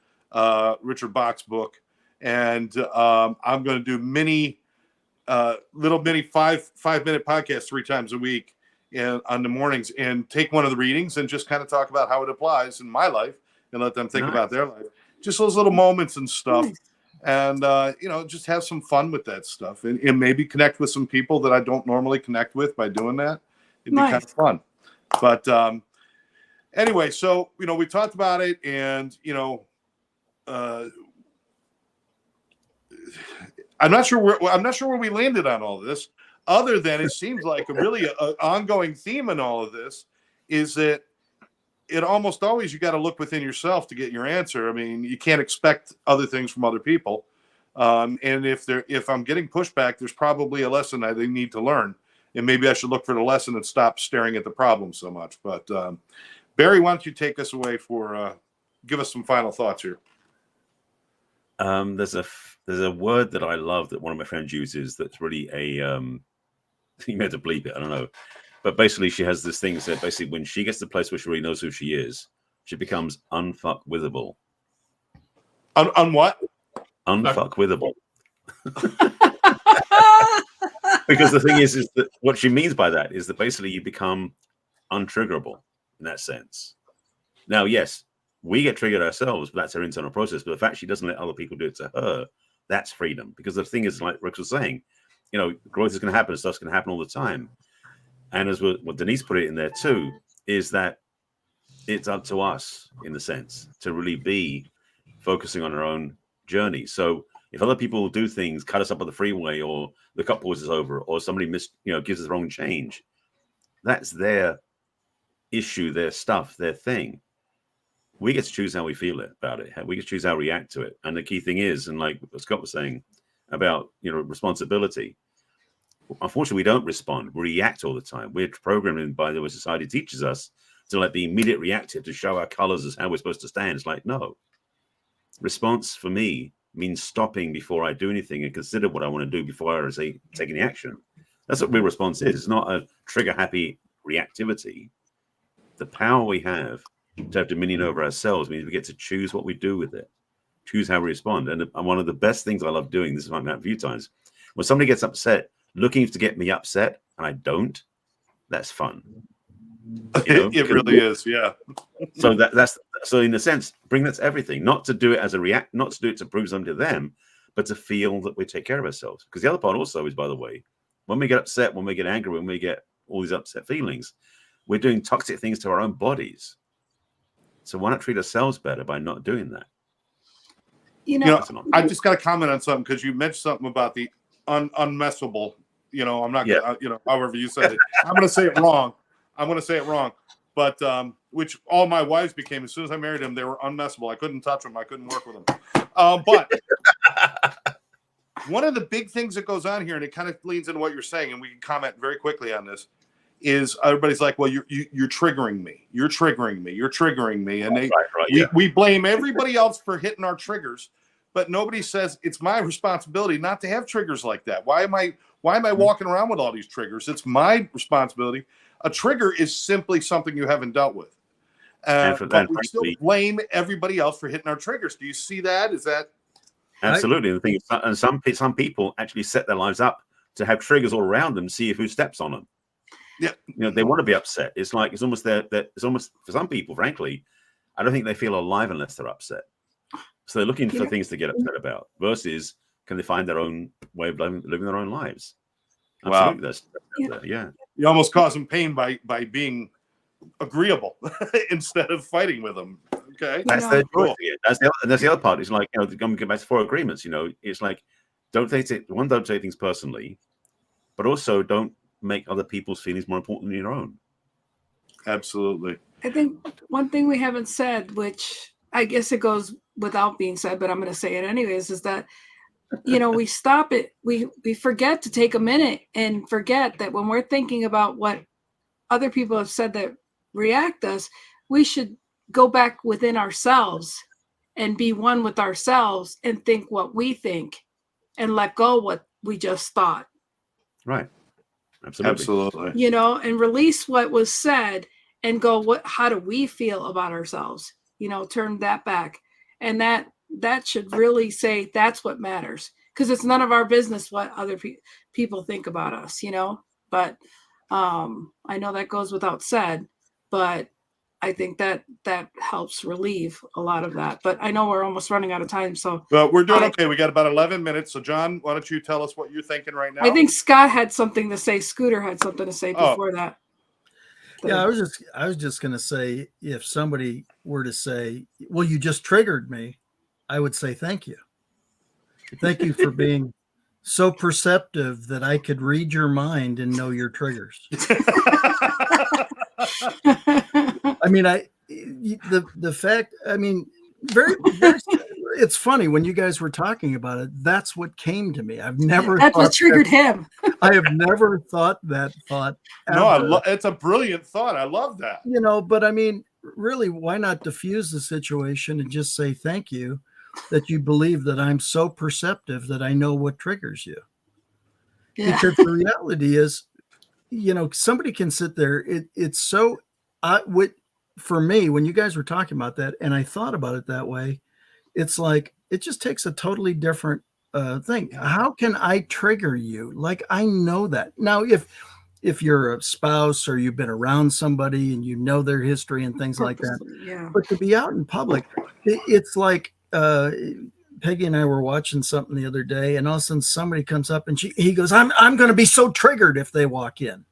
Speaker 1: Richard Bach's book, and I'm going to do little mini 5-minute podcasts 3 times a week on the mornings, and take one of the readings and just kind of talk about how it applies in my life and let them think about their life. Just those little moments and stuff. Nice. And, just have some fun with that stuff and maybe connect with some people that I don't normally connect with by doing that. It'd be kind of fun. But anyway, so, we talked about it, and, I'm not sure where we landed on all this, other than it seems like a really ongoing theme in all of this is that it almost always, you got to look within yourself to get your answer. I mean, you can't expect other things from other people. And if I'm getting pushback, there's probably a lesson I need to learn, and maybe I should look for the lesson and stop staring at the problem so much. But Barry, why don't you take us away give us some final thoughts here.
Speaker 6: There's a word that I love that one of my friends uses. That's really you may have to bleep it. I don't know. But basically, she has this thing that basically when she gets to the place where she really knows who she is, she becomes unfuckwithable.
Speaker 1: On what?
Speaker 6: Unfuckwithable. Because the thing is that what she means by that is that basically you become untriggerable in that sense. Now, yes, we get triggered ourselves, but that's her internal process. But the fact she doesn't let other people do it to her, that's freedom. Because the thing is, like Rick was saying, growth is going to happen. Stuff's going to happen all the time. And as what Denise put it in there too, is that it's up to us, in the sense, to really be focusing on our own journey. So, If other people do things, cut us up on the freeway, or the cop pulls us over, or somebody gives us the wrong change, that's their issue, their stuff, their thing. We get to choose how we feel about it. We get to choose how we react to it. And the key thing is, and like what Scott was saying about responsibility. Unfortunately, we don't respond. We react all the time. We're programmed by the way society teaches us to like be immediate reactive, to show our colors as how we're supposed to stand. It's like, no. Response for me means stopping before I do anything and consider what I want to do before I say take any action. That's what real response is. It's not a trigger happy reactivity. The power we have to have dominion over ourselves means we get to choose what we do with it, choose how we respond. And one of the best things I love doing, this is like that a few times, when somebody gets upset, looking to get me upset, and I don't, that's fun.
Speaker 1: It really is, yeah.
Speaker 6: So that's in a sense, bring that to everything. Not to do it as a react, not to do it to prove something to them, but to feel that we take care of ourselves. Because the other part also is, by the way, when we get upset, when we get angry, when we get all these upset feelings, we're doing toxic things to our own bodies. So why not treat ourselves better by not doing that?
Speaker 1: I just got to comment on something because you mentioned something about the unmessable. I'm not gonna, however you said it. I'm going to say it wrong. But which all my wives became as soon as I married them, they were unmessable. I couldn't touch them. I couldn't work with them. But one of the big things that goes on here, and it kind of leans into what you're saying, and we can comment very quickly on this, is everybody's like, well, you're triggering me. You're triggering me. You're triggering me. And we blame everybody else for hitting our triggers, but nobody says it's my responsibility not to have triggers like that. Why am I walking around with all these triggers? It's my responsibility. A trigger is simply something you haven't dealt with. But we still blame everybody else for hitting our triggers. Do you see that? Is that
Speaker 6: absolutely the thing? And some people actually set their lives up to have triggers all around them, see who steps on them.
Speaker 1: Yeah,
Speaker 6: they want to be upset. It's like it's almost for some people, frankly, I don't think they feel alive unless they're upset. So they're looking for things to get upset about versus can they find their own way of living their own lives.
Speaker 1: Wow.
Speaker 6: Absolutely, yeah.
Speaker 1: You almost cause them pain by being agreeable instead of fighting with them. Okay,
Speaker 6: that's their choice. That's the other part. It's like I'm going to get back to 4 agreements. It's like don't take things personally, but also don't make other people's feelings more important than your own.
Speaker 1: Absolutely.
Speaker 2: I think one thing we haven't said, which I guess it goes without being said, but I'm going to say it anyways, is that we stop it. We forget to take a minute and forget that when we're thinking about what other people have said that react us, we should go back within ourselves and be one with ourselves and think what we think and let go what we just thought.
Speaker 6: Right. Absolutely.
Speaker 2: And release what was said and go, how do we feel about ourselves? Turn that back. And that should really say that's what matters, because it's none of our business what other people think about us, but I know that goes without said, but I think that helps relieve a lot of that. But I know we're almost running out of time. So
Speaker 1: well, we're doing okay. We got about 11 minutes. So John, why don't you tell us what you're thinking right now?
Speaker 2: I think Scott had something to say. Scooter had something to say before that.
Speaker 3: Yeah, I was just going to say, if somebody were to say, well, you just triggered me, I would say, thank you. Thank you for being so perceptive that I could read your mind and know your triggers. I mean, the fact, I mean, very, very, it's funny when you guys were talking about it, that's what came to me.
Speaker 2: That's what triggered him.
Speaker 3: I have never thought that thought.
Speaker 1: No, it's a brilliant thought. I love that.
Speaker 3: But I mean, really, why not diffuse the situation and just say thank you that you believe that I'm so perceptive that I know what triggers you. Yeah. Because the reality is, somebody can sit there. It's so, for me, when you guys were talking about that, and I thought about it that way, it's like, it just takes a totally different thing. How can I trigger you? Like, I know that. Now, if you're a spouse or you've been around somebody and you know their history and things like that,
Speaker 2: yeah.
Speaker 3: But to be out in public, it's like, Peggy and I were watching something the other day, and all of a sudden somebody comes up and he goes, I'm going to be so triggered if they walk in.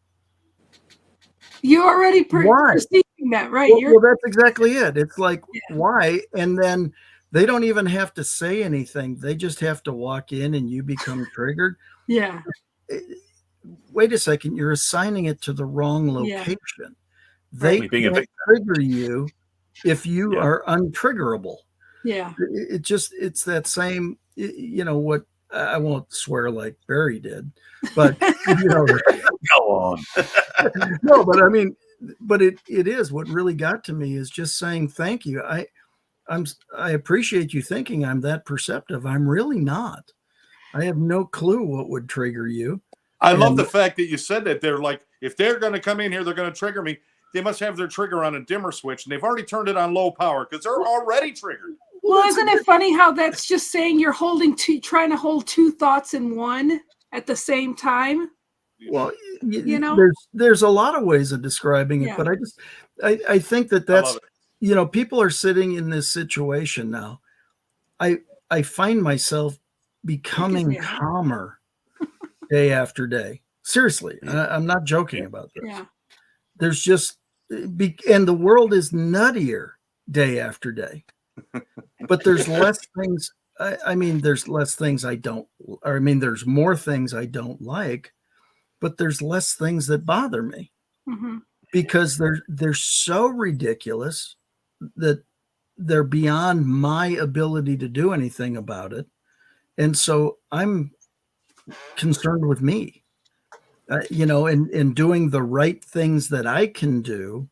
Speaker 2: You already perceiving that, right?
Speaker 3: Well, that's exactly it. It's like, why? And then they don't even have to say anything. They just have to walk in and you become triggered.
Speaker 2: Yeah.
Speaker 3: Wait a second, you're assigning it to the wrong
Speaker 2: Yeah.
Speaker 3: location. They
Speaker 6: Right, being a
Speaker 3: can't
Speaker 6: victim.
Speaker 3: trigger you if you
Speaker 6: Yeah.
Speaker 3: are untriggerable.
Speaker 2: Yeah.
Speaker 3: It's that same, what, I won't swear like Barry did, but
Speaker 6: Go on.
Speaker 3: no, but I mean, but it is what really got to me is just saying thank you. I appreciate you thinking I'm that perceptive. I'm really not. I have no clue what would trigger you.
Speaker 1: I love the fact that you said that. They're like, if they're going to come in here, they're going to trigger me. They must have their trigger on a dimmer switch, and they've already turned it on low power because they're already triggered.
Speaker 2: Well, isn't it funny how that's just saying you're trying to hold two thoughts in one at the same time?
Speaker 3: Well,
Speaker 2: know,
Speaker 3: there's a lot of ways of describing it,
Speaker 2: Yeah.
Speaker 3: but I think
Speaker 1: I
Speaker 3: that's,
Speaker 1: love it.
Speaker 3: people are sitting in this situation now. I find myself becoming
Speaker 2: Yeah.
Speaker 3: calmer day after day. Seriously, I'm not joking about this.
Speaker 2: Yeah.
Speaker 3: There's just, and the world is nuttier day after day. But there's less things. I mean, there's less things there's more things I don't like, but there's less things that bother me
Speaker 2: Mm-hmm.
Speaker 3: because they're so ridiculous that they're beyond my ability to do anything about it. And so I'm concerned with me, and doing the right things that I can do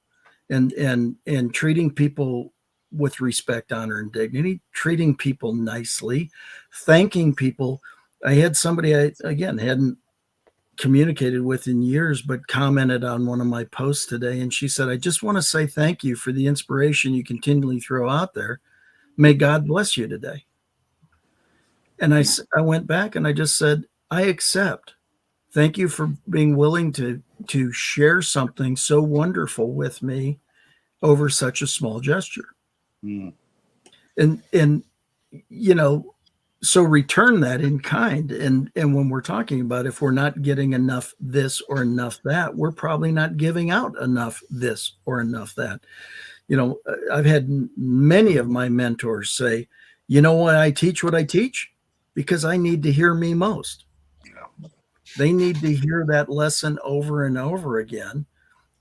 Speaker 3: and treating people with respect, honor, and dignity, treating people nicely, thanking people. I had somebody I, again, hadn't communicated with in years, but commented on one of my posts today. And she said, I just want to say thank you for the inspiration you continually throw out there. May God bless you today. And I went back and I just said, I accept. Thank you for being willing to share something so wonderful with me over such a small gesture.
Speaker 1: Mm.
Speaker 3: And so return that in kind. And when we're talking about if we're not getting enough this or enough that, we're probably not giving out enough this or enough that. I've had many of my mentors say, you know why I teach what I teach? Because I need to hear me most. They need to hear that lesson over and over again.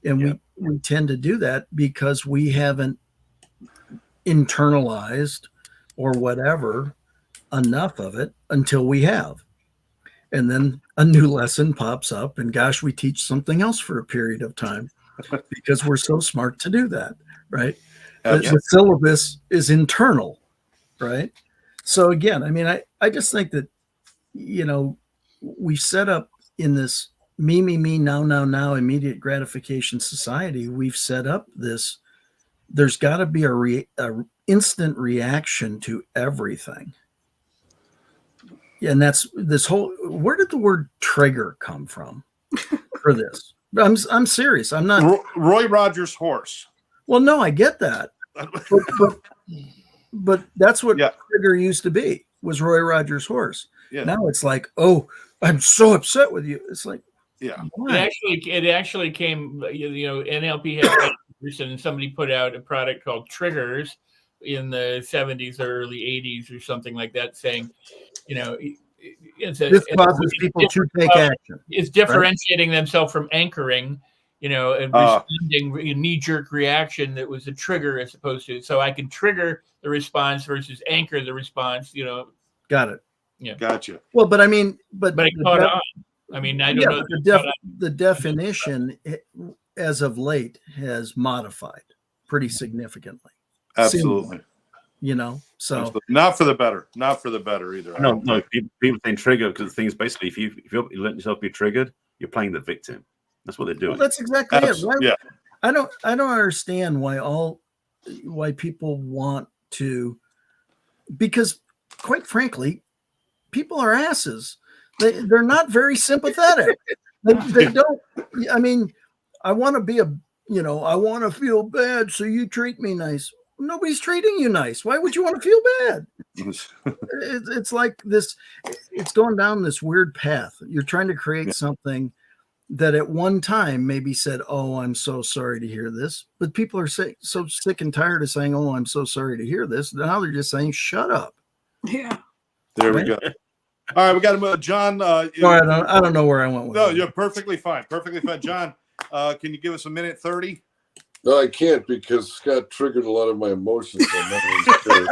Speaker 3: And we tend to do that because we haven't internalized or whatever enough of it until we have. And then a new lesson pops up and gosh, we teach something else for a period of time because we're so smart to do that, right? The syllabus is internal, right? So again, I mean, I just think that, we set up in this me, now, immediate gratification society. We've set up this, there's got to be a instant reaction to everything. And that's this whole, where did the word trigger come from for this? I'm serious. I'm not.
Speaker 1: Roy Rogers' horse.
Speaker 3: Well, no, I get that. But that's what trigger used to be, was Roy Rogers' horse. Yeah. Now it's like, oh, I'm so upset with you. It's like,
Speaker 4: it actually came, NLP had and somebody put out a product called Triggers in the 70s or early 80s or something like that, saying,
Speaker 3: this causes people to take action.
Speaker 4: It's differentiating themselves from anchoring, and responding knee-jerk reaction that was a trigger as opposed to, so I can trigger the response versus anchor the response,
Speaker 3: Got it.
Speaker 4: Yeah.
Speaker 1: Gotcha.
Speaker 3: Well, but I mean, but
Speaker 4: it caught on. I mean, I don't know.
Speaker 3: The definition as of late has modified pretty significantly.
Speaker 1: Absolutely.
Speaker 3: So
Speaker 1: not for the better, either.
Speaker 6: No. People think trigger because the thing is basically if you let yourself be triggered, you're playing the victim. That's what they're doing.
Speaker 3: Well, that's exactly it. I don't understand why people want to, because quite frankly, people are asses. They're not very sympathetic. They don't. I mean, I want to be I want to feel bad, so you treat me nice. Nobody's treating you nice. Why would you want to feel bad? It's like this. It's going down this weird path. You're trying to create something that at one time maybe said, "Oh, I'm so sorry to hear this," but people are so sick and tired of saying, "Oh, I'm so sorry to hear this." Now they're just saying, "Shut up."
Speaker 2: Yeah.
Speaker 1: There we go. All right, we got him, John.
Speaker 3: I don't know where I went with
Speaker 1: No,
Speaker 3: that.
Speaker 1: you're perfectly fine. Perfectly fine, John. Can you give us a minute 30?
Speaker 5: No, I can't because Scott triggered a lot of my emotions. I'm not really sure.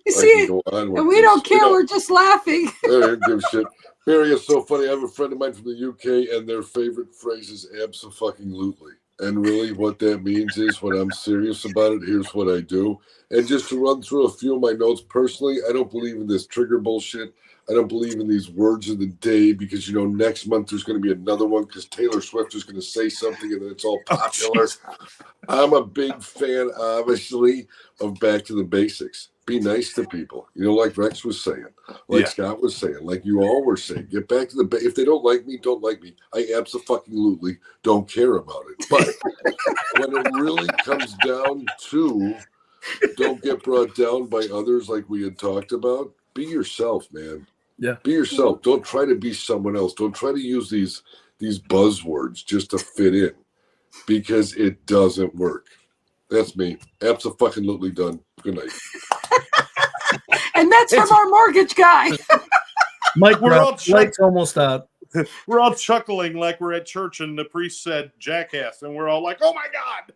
Speaker 2: You see, and we don't care. We're just laughing.
Speaker 5: I don't give a shit. Barry, it's so funny. I have a friend of mine from the UK, and their favorite phrase is "abso-fucking-lutely." And really, what that means is, when I'm serious about it, here's what I do. And just to run through a few of my notes personally, I don't believe in this trigger bullshit. I don't believe in these words of the day because, next month there's going to be another one because Taylor Swift is going to say something and then it's all popular. I'm a big fan, obviously, of back to the basics. Be nice to people. Like Rex was saying, like Scott was saying, like you all were saying. Get back to the if they don't like me, don't like me. I absolutely don't care about it. But when it really comes down to don't get brought down by others like we had talked about, be yourself, man.
Speaker 3: Yeah.
Speaker 5: Be yourself. Don't try to be someone else. Don't try to use these buzzwords just to fit in because it doesn't work. That's me. Absolutely done. Good night.
Speaker 2: And that's from our mortgage guy.
Speaker 3: Mike,
Speaker 1: We're all
Speaker 3: light's almost out.
Speaker 1: We're all chuckling like we're at church and the priest said jackass, and we're all like, "Oh my God."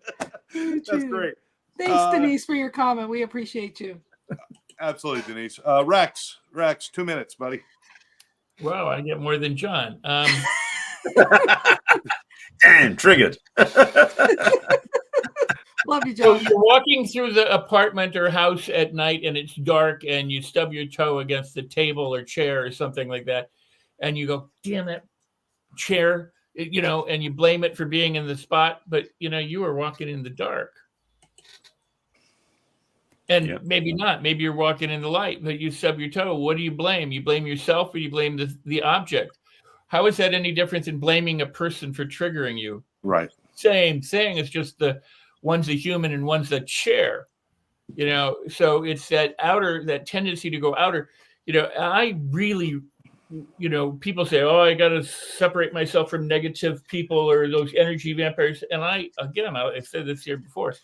Speaker 1: That's great.
Speaker 2: Thanks, Denise, for your comment. We appreciate you.
Speaker 1: Absolutely, Denise. Rex, 2 minutes, buddy.
Speaker 4: Wow, I get more than John.
Speaker 6: Damn, triggered.
Speaker 2: Love you,
Speaker 4: So
Speaker 2: John.
Speaker 4: you're walking through the apartment or house at night and it's dark and you stub your toe against the table or chair or something like that. And you go, damn that chair, and you blame it for being in the spot. But, you were walking in the dark. And maybe not. Maybe you're walking in the light, but you stub your toe. What do you blame? You blame yourself or you blame the object? How is that any different than blaming a person for triggering you?
Speaker 1: Right.
Speaker 4: Same thing. It's just one's a human and one's a chair. So it's that tendency to go outer. I really, people say, oh, I got to separate myself from negative people or those energy vampires. And I said this here before.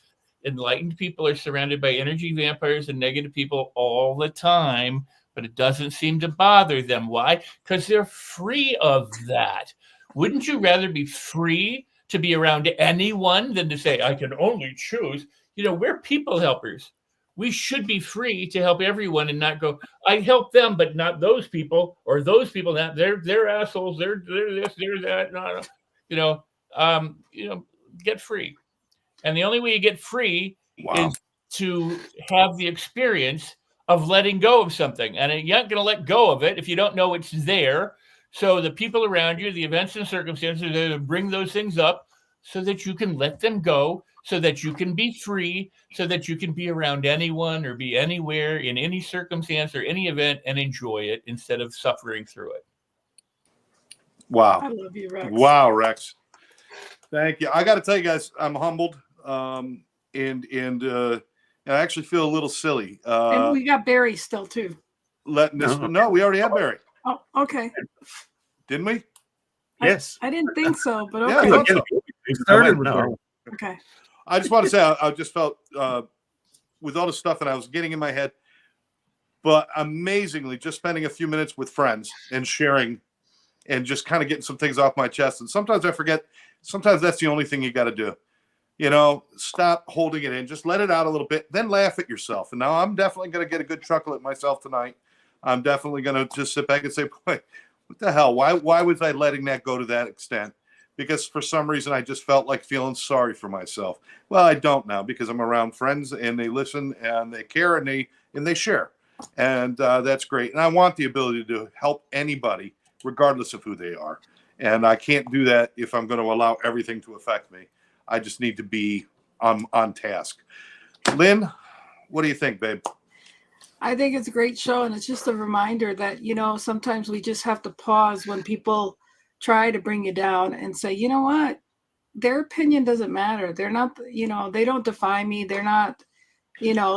Speaker 4: Enlightened people are surrounded by energy vampires and negative people all the time, but it doesn't seem to bother them. Why? Because they're free of that. Wouldn't you rather be free to be around anyone than to say, I can only choose? We're people helpers. We should be free to help everyone and not go, I help them, but not those people, or those people, not they're assholes. They're this, they're that. No. Get free. And the only way you get free is to have the experience of letting go of something. And you're not going to let go of it if you don't know it's there. So the people around you, the events and circumstances, are going to bring those things up so that you can let them go, so that you can be free, so that you can be around anyone or be anywhere in any circumstance or any event and enjoy it instead of suffering through it.
Speaker 1: Wow.
Speaker 2: I love you, Rex.
Speaker 1: Wow, Rex. Thank you. I got to tell you guys, I'm humbled. And I actually feel a little silly.
Speaker 2: And we got Barry still too.
Speaker 1: No, we already had Barry.
Speaker 2: Oh, okay.
Speaker 1: Didn't we?
Speaker 6: Yes.
Speaker 2: I didn't think so, but
Speaker 1: Yeah,
Speaker 2: okay.
Speaker 1: I thought so.
Speaker 3: Started with Barry.
Speaker 2: Okay.
Speaker 1: I just want to say I just felt with all the stuff that I was getting in my head, but amazingly, just spending a few minutes with friends and sharing and just kind of getting some things off my chest. And sometimes I forget. Sometimes that's the only thing you got to do. Stop holding it in. Just let it out a little bit. Then laugh at yourself. And now I'm definitely going to get a good chuckle at myself tonight. I'm definitely going to just sit back and say, boy, what the hell? Why was I letting that go to that extent? Because for some reason, I just felt like feeling sorry for myself. Well, I don't now because I'm around friends and they listen and they care and they share. And that's great. And I want the ability to help anybody, regardless of who they are. And I can't do that if I'm going to allow everything to affect me. I just need to be on task. Lynn, what do you think, babe?
Speaker 2: I think it's a great show, and it's just a reminder that, sometimes we just have to pause when people try to bring you down and say, you know what? Their opinion doesn't matter. They're not, they don't define me. They're not,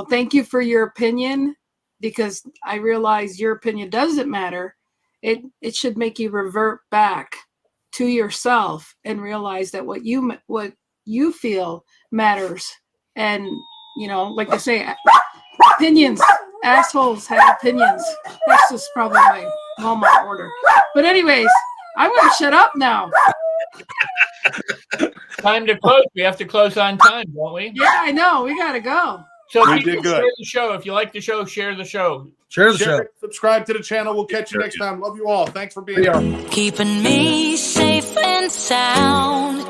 Speaker 2: thank you for your opinion, because I realize your opinion doesn't matter. It should make you revert back to yourself and realize that what you feel matters. And, you know, like I say, opinions, assholes have opinions. That's just probably my Walmart order. But anyways, I'm going to shut up now.
Speaker 4: Time to close. We have to close on time, don't we?
Speaker 2: Yeah, I know. We got to go.
Speaker 4: So
Speaker 1: We
Speaker 4: people
Speaker 1: did good.
Speaker 4: share the show. If you like the show, share the show.
Speaker 3: Share the
Speaker 1: Share
Speaker 3: show.
Speaker 1: it, subscribe to the channel. We'll catch you next time. Love you all. Thanks for being here.
Speaker 7: Keeping me safe and sound.